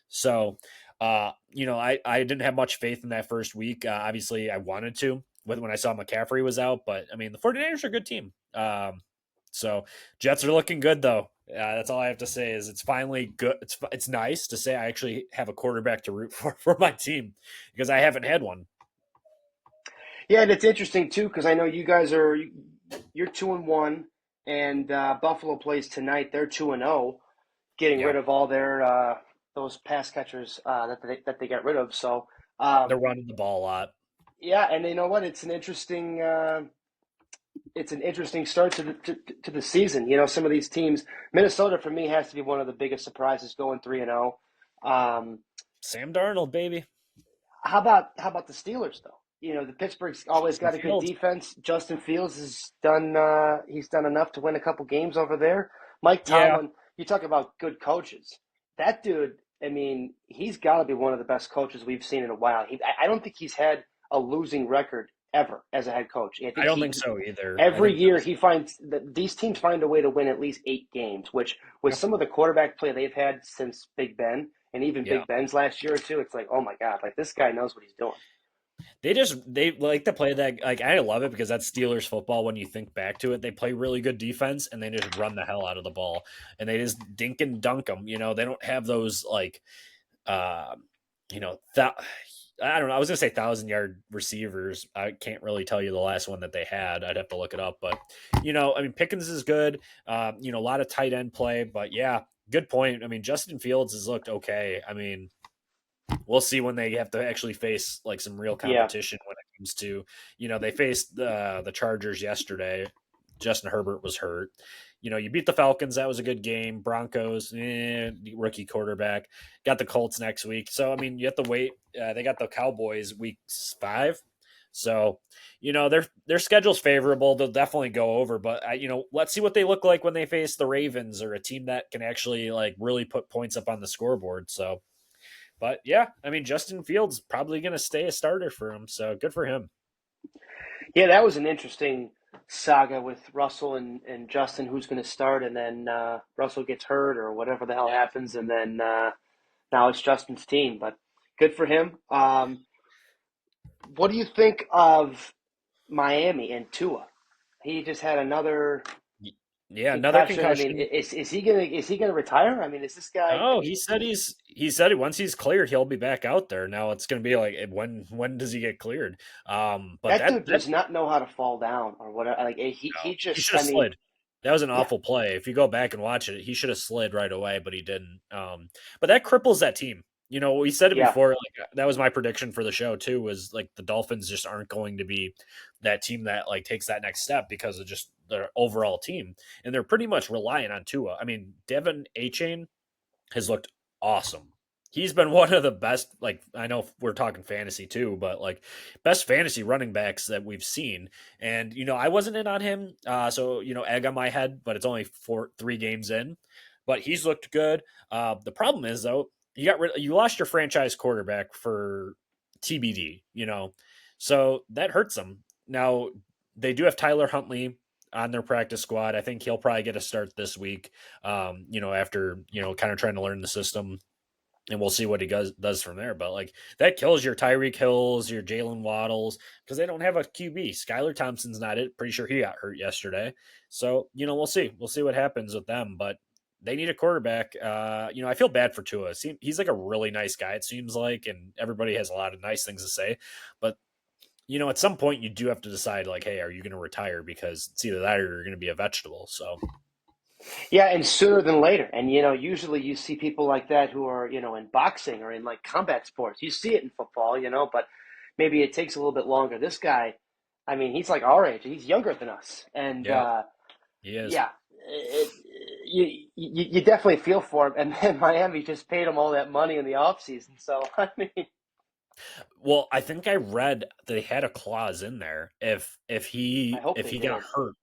Speaker 1: So, I didn't have much faith in that first week. Obviously, I wanted to when I saw McCaffrey was out, but I mean, the 49ers are a good team. So Jets are looking good though. That's all I have to say is it's finally good. It's nice to say I actually have a quarterback to root for my team because I haven't had one.
Speaker 2: Yeah, and it's interesting too because I know you guys you're 2-1, and Buffalo plays tonight. They're 2-0, getting
Speaker 1: Yeah,
Speaker 2: rid of all their those pass catchers that they got rid of. So
Speaker 1: they're
Speaker 2: um,
Speaker 1: running the ball a lot.
Speaker 2: yeah, and you know what? It's an interesting start to the season. You know, some of these teams, Minnesota for me has to be one of the biggest surprises, going 3-0. Um,
Speaker 1: Sam Darnold, baby.
Speaker 2: how about the Steelers though? You know, the Pittsburgh's always
Speaker 1: Justin
Speaker 2: got a good
Speaker 1: Fields.
Speaker 2: defense. Justin Fields has done he's done enough to win a couple games over there. Mike
Speaker 1: Yeah,
Speaker 2: Tomlin, you talk about good coaches. That dude, I mean, he's got to be one of the best coaches we've seen in a while. I don't think he's had a losing record ever as a head coach. I
Speaker 1: I
Speaker 2: think
Speaker 1: don't think so either. I
Speaker 2: every
Speaker 1: think
Speaker 2: year he finds that these teams find a way to win at least 8 games, which with
Speaker 1: yeah,
Speaker 2: some of the quarterback play they've had since Big Ben and even
Speaker 1: yeah.
Speaker 2: Big Ben's last year or two, it's like, oh my God, like this guy knows what he's doing.
Speaker 1: They like to play that like I love it because that's Steelers football when you think back to it. They play really good defense and they just run the hell out of the ball and they just dink and dunk them. They don't have those like uh that I don't know. I was gonna say 1,000-yard receivers. I can't really tell you the last one that they had. I'd have to look it up. But I mean, Pickens is good. A lot of tight end play. But yeah, good point. I mean, Justin Fields has looked okay. I mean, we'll see when they have to actually face like some real
Speaker 2: Yeah,
Speaker 1: competition when it comes to they faced the Chargers yesterday. Justin Herbert was hurt. You beat the Falcons. That was a good game. Broncos, rookie quarterback. Got the Colts next week. So, I mean, you have to wait. They got the Cowboys week 5. So, their schedule's favorable. They'll definitely go over. But, let's see what they look like when they face the Ravens or a team that can actually, like, really put points up on the scoreboard. So, but yeah, I mean, Justin Fields probably going to stay a starter for him. So, good for him.
Speaker 2: yeah, that was an interesting saga with Russell and Justin, who's going to start, and then Russell gets hurt or whatever the hell
Speaker 1: Yeah.
Speaker 2: happens, and then now it's Justin's team. But good for him. What do you think of Miami and Tua? He just had another
Speaker 1: Yeah, another
Speaker 2: concussion. I mean,
Speaker 1: concussion.
Speaker 2: is he gonna retire? I mean, is this guy? I
Speaker 1: Oh, he
Speaker 2: mean,
Speaker 1: said he said once he's cleared, he'll be back out there. Now it's going to be like when does he get cleared? But
Speaker 2: that
Speaker 1: that
Speaker 2: dude
Speaker 1: that
Speaker 2: does not know how to fall down or whatever. Like he
Speaker 1: no, he
Speaker 2: just.
Speaker 1: should
Speaker 2: I
Speaker 1: have
Speaker 2: mean,
Speaker 1: slid. That was an
Speaker 2: yeah,
Speaker 1: awful play. If you go back and watch it, he should have slid right away, but he didn't. But that cripples that team. We said it
Speaker 2: yeah,
Speaker 1: before. Like that was my prediction for the show too. Was like the Dolphins just aren't going to be that team that like takes that next step because of just their overall team, and they're pretty much relying on Tua. I mean, Devin A. Chain has looked awesome. he's been one of the best. Like I know we're talking fantasy too, but like best fantasy running backs that we've seen. And I wasn't in on him, so egg on my head. But it's only 3 games in, but he's looked good. The problem is though, you lost your franchise quarterback for TBD. So that hurts them. Now they do have Tyler Huntley on their practice squad. I think he'll probably get a start this week. After kind of trying to learn the system, and we'll see what he does from there. But like that kills your Tyreek Hills, your Jalen Waddles, because they don't have a QB. Skylar Thompson's not it. Pretty sure he got hurt yesterday. So we'll see. We'll see what happens with them. But they need a quarterback. I feel bad for Tua. He's like a really nice guy. It seems like, and everybody has a lot of nice things to say. But at some point you do have to decide, like, hey, are you going to retire? Because it's either that or you're going to be a vegetable. So
Speaker 2: Yeah, and sooner than later. And usually you see people like that who are in boxing or in like combat sports. You see it in football, but maybe it takes a little bit longer. This guy, I mean, he's like our age. He's younger than us, and
Speaker 1: yeah, he is.
Speaker 2: yeah, you definitely feel for him. And then Miami just paid him all that money in the offseason. So I mean,
Speaker 1: Well, I think I read they had a clause in there. If
Speaker 2: I
Speaker 1: he
Speaker 2: hope
Speaker 1: if
Speaker 2: they
Speaker 1: he got
Speaker 2: did.
Speaker 1: hurt,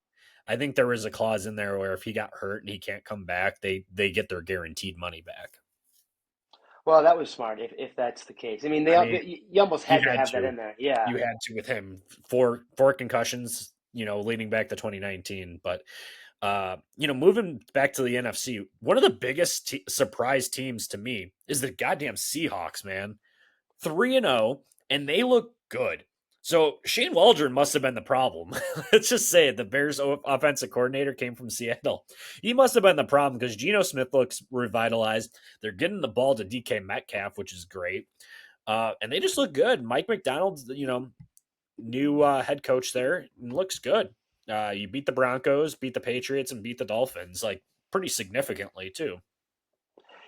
Speaker 1: I think there was a clause in there where if he got hurt and he can't come back, they get their guaranteed money back.
Speaker 2: Well, that was smart if that's the case. I mean,
Speaker 1: I mean,
Speaker 2: you almost
Speaker 1: you
Speaker 2: had to
Speaker 1: had
Speaker 2: have that
Speaker 1: to.
Speaker 2: in there. Yeah.
Speaker 1: You had to with him. Four concussions, leading back to 2019. But moving back to the NFC, one of the biggest surprise teams to me is the goddamn Seahawks, man. 3-0, and they look good. So Shane Waldron must have been the problem. Let's just say it. The Bears offensive coordinator came from Seattle. He must have been the problem because Geno Smith looks revitalized. They're getting the ball to DK Metcalf, which is great. And they just look good. Mike McDonald's, new head coach there, and looks good. You beat the Broncos, beat the Patriots, and beat the Dolphins, like pretty significantly too.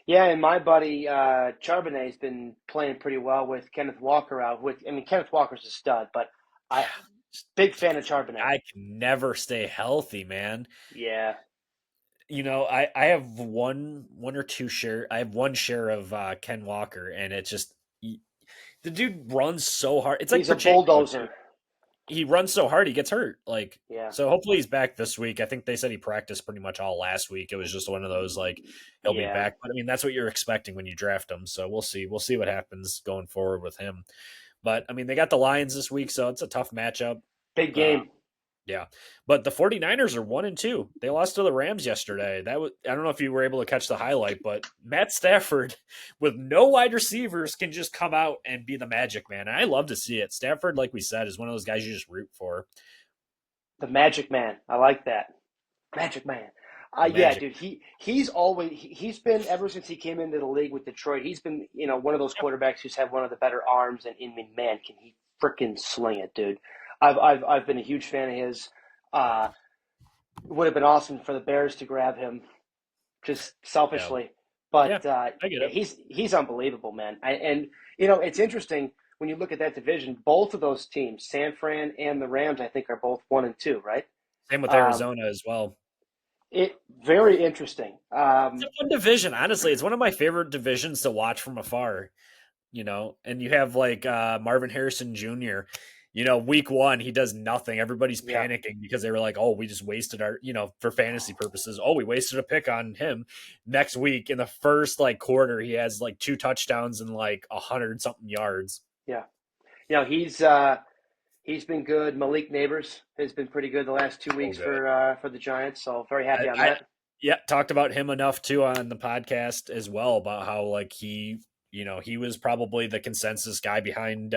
Speaker 2: Yeah, and my buddy Charbonnet's been playing pretty well with Kenneth Walker out. Which I mean, Kenneth Walker's a stud, but I
Speaker 1: Yeah,
Speaker 2: big fan of Charbonnet.
Speaker 1: I can never stay healthy, man.
Speaker 2: Yeah,
Speaker 1: I have one or two share. I have one share of Ken Walker, and it's just the dude runs so hard. It's like
Speaker 2: he's a
Speaker 1: Pacheco too.
Speaker 2: bulldozer.
Speaker 1: He runs so hard he gets hurt. Like
Speaker 2: Yeah,
Speaker 1: so, hopefully he's back this week. I think they said he practiced pretty much all last week. It was just one of those like he'll be
Speaker 2: yeah,
Speaker 1: back. But I mean, that's what you're expecting when you draft him. So we'll see. We'll see what happens going forward with him. But I mean, they got the Lions this week, so it's a tough matchup.
Speaker 2: big
Speaker 1: Uh,
Speaker 2: game.
Speaker 1: yeah. But the 49ers are 1-2. They lost to the Rams yesterday. That was I don't know if you were able to catch the highlight, but Matt Stafford with no wide receivers can just come out and be the magic man. And I love to see it. Stafford, like we said, is one of those guys you just root for.
Speaker 2: The Magic Man. I like that. Magic Man.
Speaker 1: The
Speaker 2: Yeah,
Speaker 1: magic.
Speaker 2: dude. He's always he's been ever since he came into the league with Detroit. He's been one of those
Speaker 1: Yep.
Speaker 2: quarterbacks who's had one of the better arms, and I mean, man, can he freaking sling it, dude? I've been a huge fan of his. Uh, it would have been awesome for the Bears to grab him, just
Speaker 1: Yeah.
Speaker 2: selfishly.
Speaker 1: Yeah.
Speaker 2: But
Speaker 1: I get
Speaker 2: yeah,
Speaker 1: it.
Speaker 2: he's unbelievable, man. And it's interesting when you look at that division. Both of those teams, San Fran and the Rams, I think are both 1-2, right?
Speaker 1: Same with
Speaker 2: Um,
Speaker 1: Arizona as well.
Speaker 2: it very interesting.
Speaker 1: It's a fun division, honestly. It's one of my favorite divisions to watch from afar. And you have like Marvin Harrison Jr. Week one, he does nothing. Everybody's
Speaker 2: Yeah,
Speaker 1: panicking because they were like, oh, we just wasted our, for fantasy purposes, oh, we wasted a pick on him. Next week, in the first like quarter, he has like 2 touchdowns and like 100 something yards.
Speaker 2: yeah. He's been good. Malik Neighbors has been pretty good the last two
Speaker 1: So
Speaker 2: weeks
Speaker 1: good.
Speaker 2: for the Giants. So very happy on
Speaker 1: I
Speaker 2: that.
Speaker 1: yeah, talked about him enough too on the podcast as well about how like he was probably the consensus guy behind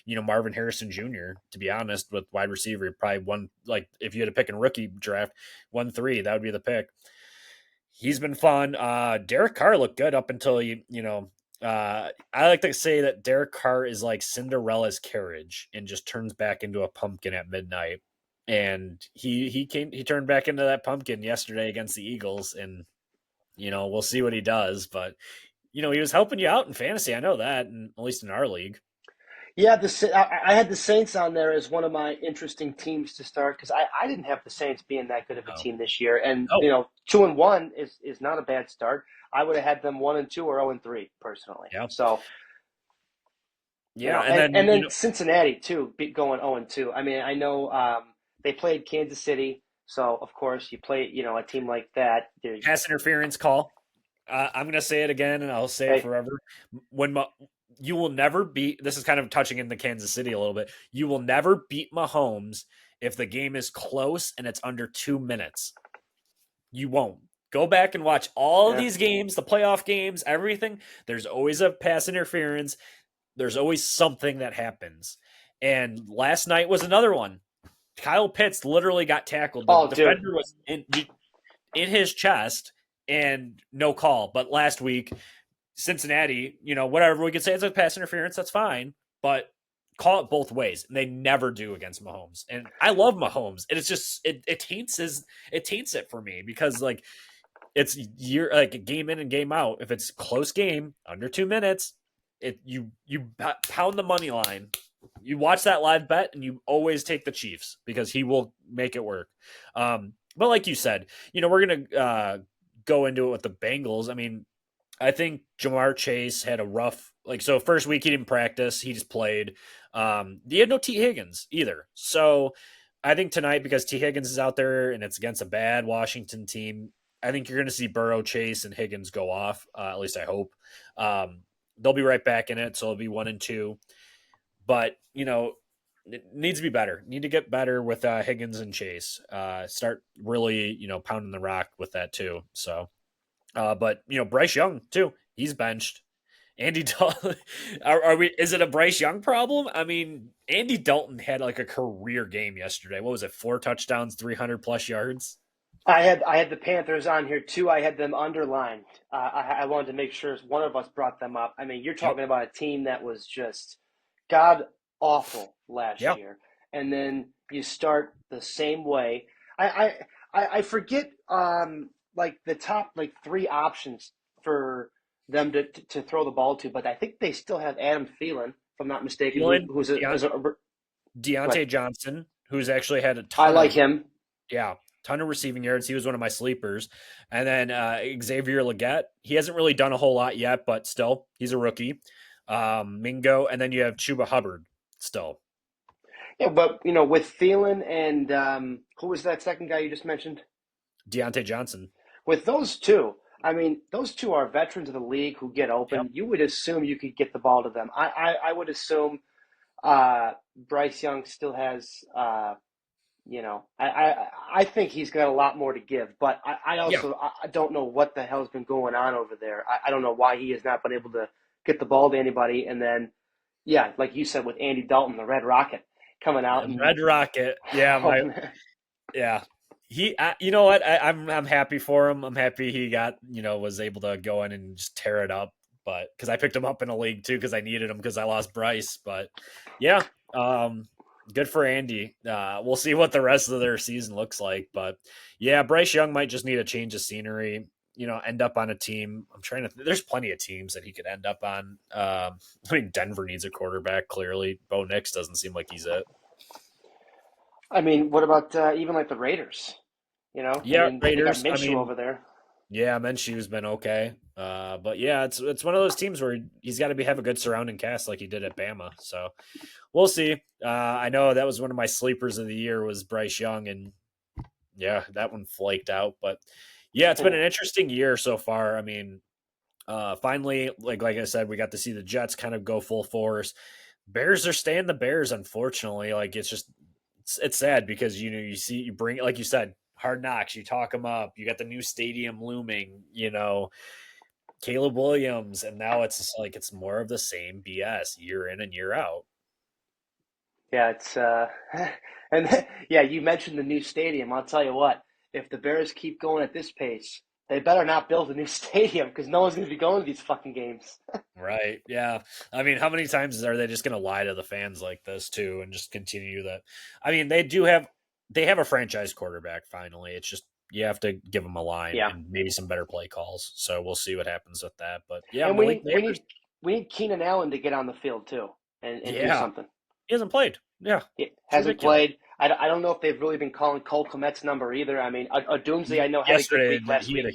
Speaker 1: Marvin Harrison Jr. To be honest, with wide receiver, probably one like if you had to pick in rookie draft 1-3, that would be the pick. He's been fun. Derek Carr looked good up until I like to say that Derek Carr is like Cinderella's carriage and just turns back into a pumpkin at midnight. And he turned back into that pumpkin yesterday against the Eagles, and we'll see what he does. But he was helping you out in fantasy. I know that, and at least in our league.
Speaker 2: Yeah, I had the Saints on there as one of my interesting teams to start because I didn't have the Saints being that good of a
Speaker 1: Oh,
Speaker 2: team this year, and
Speaker 1: oh,
Speaker 2: 2-1 is not a bad start. I would have had them 1-2 or 0-3 personally.
Speaker 1: yeah,
Speaker 2: So
Speaker 1: yeah, and
Speaker 2: and
Speaker 1: then
Speaker 2: then Cincinnati too, going 0-2. I mean, I know they played Kansas City, so of course you play a team like that.
Speaker 1: pass interference call. I'm gonna say it again, and I'll say it
Speaker 2: Hey,
Speaker 1: forever. When you will never beat. This is kind of touching in the Kansas City a little bit. You will never beat Mahomes if the game is close and it's under 2 minutes. You won't. Go back and watch all of
Speaker 2: yeah.
Speaker 1: these games, the playoff games, everything. There's always a pass interference. There's always something that happens. And last night was another one. Kyle Pitts literally got tackled. The
Speaker 2: Oh, dude,
Speaker 1: defender was in his chest and no call. But last week, Cincinnati, whatever we could say it's a pass interference, that's fine. But call it both ways. And they never do against Mahomes. And I love Mahomes. And it's just it taints it for me because like it's year like game in and game out. If it's close game under 2 minutes, you pound the money line. You watch that live bet and you always take the Chiefs because he will make it work. But like you said, we're gonna go into it with the Bengals. I mean, I think Jamar Chase had a rough so first week he didn't practice, he just played. He had no T Higgins either. So I think tonight because T Higgins is out there and it's against a bad Washington team, I think you're going to see Burrow, Chase, and Higgins go off. At least I hope. They'll be right back in it, so it'll be 1-2. But it needs to be better. Need to get better with Higgins and Chase. Start really pounding the rock with that too. So, but Bryce Young too. He's benched. Andy Dalton. Are we? Is it a Bryce Young problem? I mean, Andy Dalton had like a career game yesterday. What was it? 4 touchdowns, 300+ yards.
Speaker 2: I had the Panthers on here too. I had them underlined. I wanted to make sure one of us brought them up. I mean, you're
Speaker 1: Yep.
Speaker 2: talking about a team that was just god awful last
Speaker 1: Yep.
Speaker 2: year, and then you start the same way. I forget like the top like three options for them to throw the ball to, but I think they still have Adam Thielen, if I'm not mistaken,
Speaker 1: Thielen,
Speaker 2: who's a, is a what
Speaker 1: Deontay Johnson, who's actually had a
Speaker 2: I
Speaker 1: ton
Speaker 2: like
Speaker 1: of
Speaker 2: him.
Speaker 1: ton of receiving yards. He was one of my sleepers. And then Xavier Leggett, he hasn't really done a whole lot yet, but still, he's a rookie. Mingo, and then you have Chuba Hubbard still.
Speaker 2: Yeah, but with Thielen and who was that second guy you just mentioned?
Speaker 1: Deontay Johnson.
Speaker 2: With those two, I mean, those two are veterans of the league who get
Speaker 1: Yep.
Speaker 2: open. You would assume you could get the ball to them. I would assume Bryce Young still has, I think he's got a lot more to give. But I
Speaker 1: Yeah.
Speaker 2: also I don't know what the hell's been going on over there. I don't know why he has not been able to get the ball to anybody. And then, yeah, like you said, with Andy Dalton, the Red Rocket coming out
Speaker 1: And
Speaker 2: and
Speaker 1: Red Rocket. Yeah,
Speaker 2: oh
Speaker 1: my
Speaker 2: man.
Speaker 1: yeah. You know what? I'm happy for him. I'm happy he got was able to go in and just tear it up. But because I picked him up in a league too, because I needed him because I lost Bryce. But yeah, good for Andy. We'll see what the rest of their season looks like. But yeah, Bryce Young might just need a change of scenery. End up on a team. I'm trying to. There's plenty of teams that he could end up on. I mean, Denver needs a quarterback. Clearly, Bo Nix doesn't seem like he's it.
Speaker 2: I mean, what about even like the Raiders? I
Speaker 1: Yeah,
Speaker 2: mean, they got
Speaker 1: Raiders. I
Speaker 2: Minshew
Speaker 1: mean,
Speaker 2: over there.
Speaker 1: yeah, Minshew's been okay. But yeah, it's one of those teams where he's got to have a good surrounding cast like he did at Bama. So we'll see. I know that was one of my sleepers of the year was Bryce Young, and yeah, that one flaked out. But yeah, it's been an interesting year so far. I mean, finally, like I said, we got to see the Jets kind of go full force. Bears are staying the Bears, unfortunately. Like it's sad because you bring like you said, hard knocks, you talk them up, you got the new stadium looming, Caleb Williams, and now it's just like it's more of the same BS year in and year out.
Speaker 2: Yeah, it's and yeah, you mentioned the new stadium. I'll tell you what, if the Bears keep going at this pace, they better not build a new stadium because no one's going to be going to these fucking games.
Speaker 1: Right. Yeah. I mean, how many times are they just going to lie to the fans like this too and just continue that? I mean, they have a franchise quarterback finally. It's just you have to give them a line
Speaker 2: Yeah,
Speaker 1: and maybe some better play calls. So we'll see what happens with that. But yeah,
Speaker 2: and we
Speaker 1: Malik
Speaker 2: need we
Speaker 1: Neighbors.
Speaker 2: need we need Keenan Allen to get on the field too. and do
Speaker 1: Yeah,
Speaker 2: something.
Speaker 1: he hasn't played. Yeah,
Speaker 2: He
Speaker 1: it's
Speaker 2: hasn't
Speaker 1: ridiculous.
Speaker 2: played. I don't know if they've really been calling Cole Komet's number either. I mean, a Doomsday I know had a good
Speaker 1: Yesterday,
Speaker 2: week last
Speaker 1: he had
Speaker 2: week.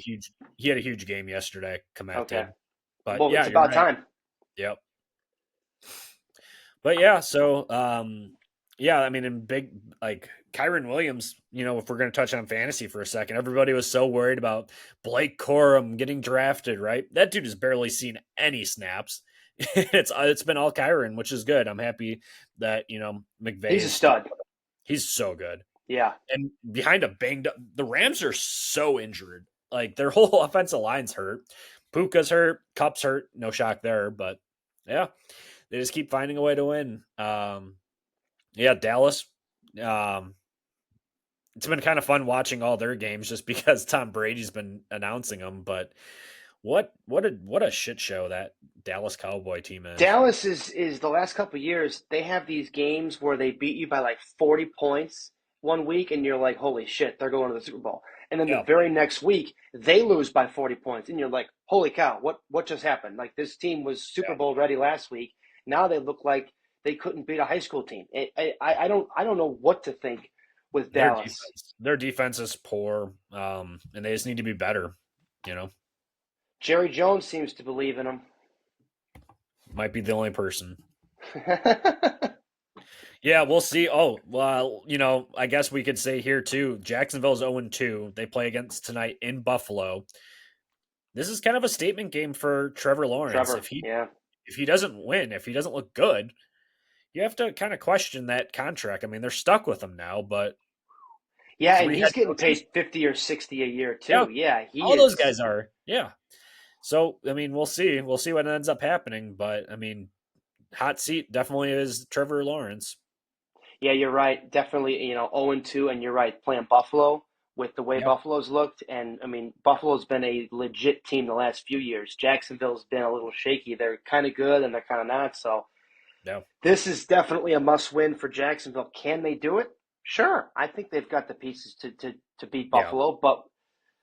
Speaker 1: a huge game yesterday. Komet
Speaker 2: Okay,
Speaker 1: did, but
Speaker 2: well,
Speaker 1: yeah,
Speaker 2: it's
Speaker 1: you're
Speaker 2: about
Speaker 1: right.
Speaker 2: time.
Speaker 1: Yep. But yeah, so yeah, I mean, in big like Kyron Williams, if we're going to touch on fantasy for a second, everybody was so worried about Blake Corum getting drafted, right? That dude has barely seen any snaps. It's been all Kyron, which is good. I'm happy that McVay
Speaker 2: He's a
Speaker 1: is still.
Speaker 2: stud.
Speaker 1: He's so good,
Speaker 2: Yeah.
Speaker 1: and behind a banged up, the Rams are so injured. Like their whole offensive line's hurt. Puka's hurt. Cup's hurt. No shock there, but yeah, they just keep finding a way to win. Yeah, Dallas. Um, it's been kind of fun watching all their games just because Tom Brady's been announcing them. But what a shit show that Dallas Cowboy team is.
Speaker 2: Dallas is the last couple of years they have these games where they beat you by like 40 points one week and you're like holy shit they're going to the Super Bowl, and then the
Speaker 1: Yeah,
Speaker 2: very next week they lose by 40 points and you're like holy cow, what just happened? Like this team was Super
Speaker 1: yeah.
Speaker 2: Bowl ready last week, now they look like they couldn't beat a high school team. I don't know what to think with
Speaker 1: Their
Speaker 2: Dallas.
Speaker 1: defense, their defense is poor, and they just need to be better. You know,
Speaker 2: Jerry Jones seems to believe in them.
Speaker 1: Might be the only person. Yeah, we'll see. Oh, well, I guess we could say here too. Jacksonville's 0-2. They play against tonight in Buffalo. This is kind of a statement game for Trevor Lawrence.
Speaker 2: Trevor,
Speaker 1: If he
Speaker 2: yeah.
Speaker 1: if he doesn't win, if he doesn't look good, you have to kind of question that contract. I mean, they're stuck with him now, but
Speaker 2: Yeah, and
Speaker 1: three
Speaker 2: he's
Speaker 1: head
Speaker 2: getting
Speaker 1: coaches.
Speaker 2: paid 50 or 60 a year
Speaker 1: Yeah,
Speaker 2: too. Yeah, he
Speaker 1: all those
Speaker 2: is.
Speaker 1: guys are. Yeah. So I mean, we'll see. We'll see what ends up happening. But I mean, hot seat definitely is Trevor Lawrence.
Speaker 2: Yeah, you're right. Definitely, 0-2, and you're right, playing Buffalo with the way
Speaker 1: Yep.
Speaker 2: Buffalo's looked. And I mean, Buffalo's been a legit team the last few years. Jacksonville's been a little shaky. They're kind of good and they're kind of not. So
Speaker 1: Yeah.
Speaker 2: this is definitely a must win for Jacksonville. Can they do it? Sure. I think they've got the pieces to beat
Speaker 1: Yeah.
Speaker 2: Buffalo. But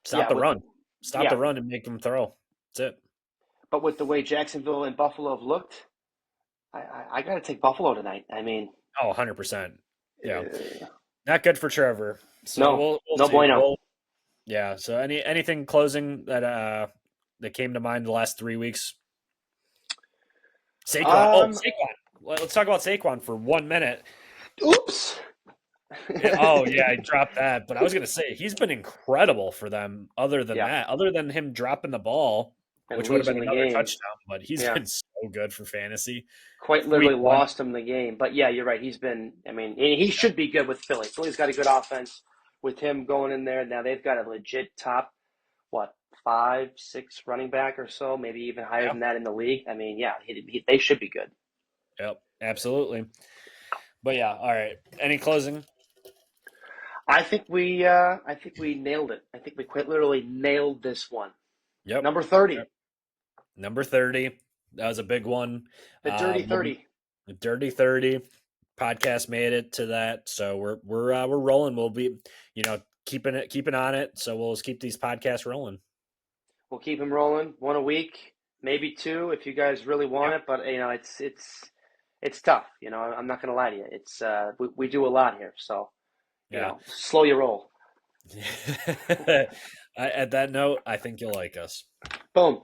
Speaker 1: Stop
Speaker 2: yeah,
Speaker 1: the run. Stop the
Speaker 2: yeah,
Speaker 1: run and make them throw. That's it.
Speaker 2: but with the way Jacksonville and Buffalo have looked, I got to take Buffalo tonight. I mean,
Speaker 1: Oh, 100%. Yeah.
Speaker 2: uh,
Speaker 1: Not good for Trevor. So
Speaker 2: no,
Speaker 1: we'll
Speaker 2: no
Speaker 1: see.
Speaker 2: bueno.
Speaker 1: Yeah. So anything closing that came to mind the last 3 weeks? Saquon. Oh,
Speaker 2: Um,
Speaker 1: Saquon. Let's talk about Saquon for 1 minute.
Speaker 2: oops.
Speaker 1: Yeah, oh yeah, I dropped that. But I was gonna say he's been incredible for them. Other than
Speaker 2: Yeah,
Speaker 1: that, other than him dropping the ball,
Speaker 2: and
Speaker 1: which would have been
Speaker 2: losing the
Speaker 1: another
Speaker 2: game.
Speaker 1: touchdown, but he's
Speaker 2: Yeah,
Speaker 1: been so good for fantasy.
Speaker 2: quite
Speaker 1: Week
Speaker 2: literally
Speaker 1: one,
Speaker 2: lost him the game. But yeah, you're right. He's been. I mean, he should be good with Philly. Philly's got a good offense with him going in there. Now they've got a legit top what 5, 6 running back or so, maybe even higher
Speaker 1: yeah,
Speaker 2: than that in the league. I mean, yeah, they should be good.
Speaker 1: yep, absolutely. But yeah, all right. Any closing?
Speaker 2: I think we nailed it. I think we quite literally nailed this one.
Speaker 1: Yep.
Speaker 2: Number 30,
Speaker 1: Yep. Number 30. That was a big one.
Speaker 2: the Dirty
Speaker 1: We'll
Speaker 2: 30.
Speaker 1: the Dirty 30 podcast made it to that. So we're rolling. We'll be, keeping on it. So we'll just keep these podcasts rolling.
Speaker 2: We'll keep them rolling, one a week, maybe two if you guys really want
Speaker 1: Yep.
Speaker 2: it. But it's tough. I'm not going to lie to you. It's we do a lot here, so
Speaker 1: Yeah.
Speaker 2: slow your roll.
Speaker 1: At that note, I think you'll like us.
Speaker 2: Boom.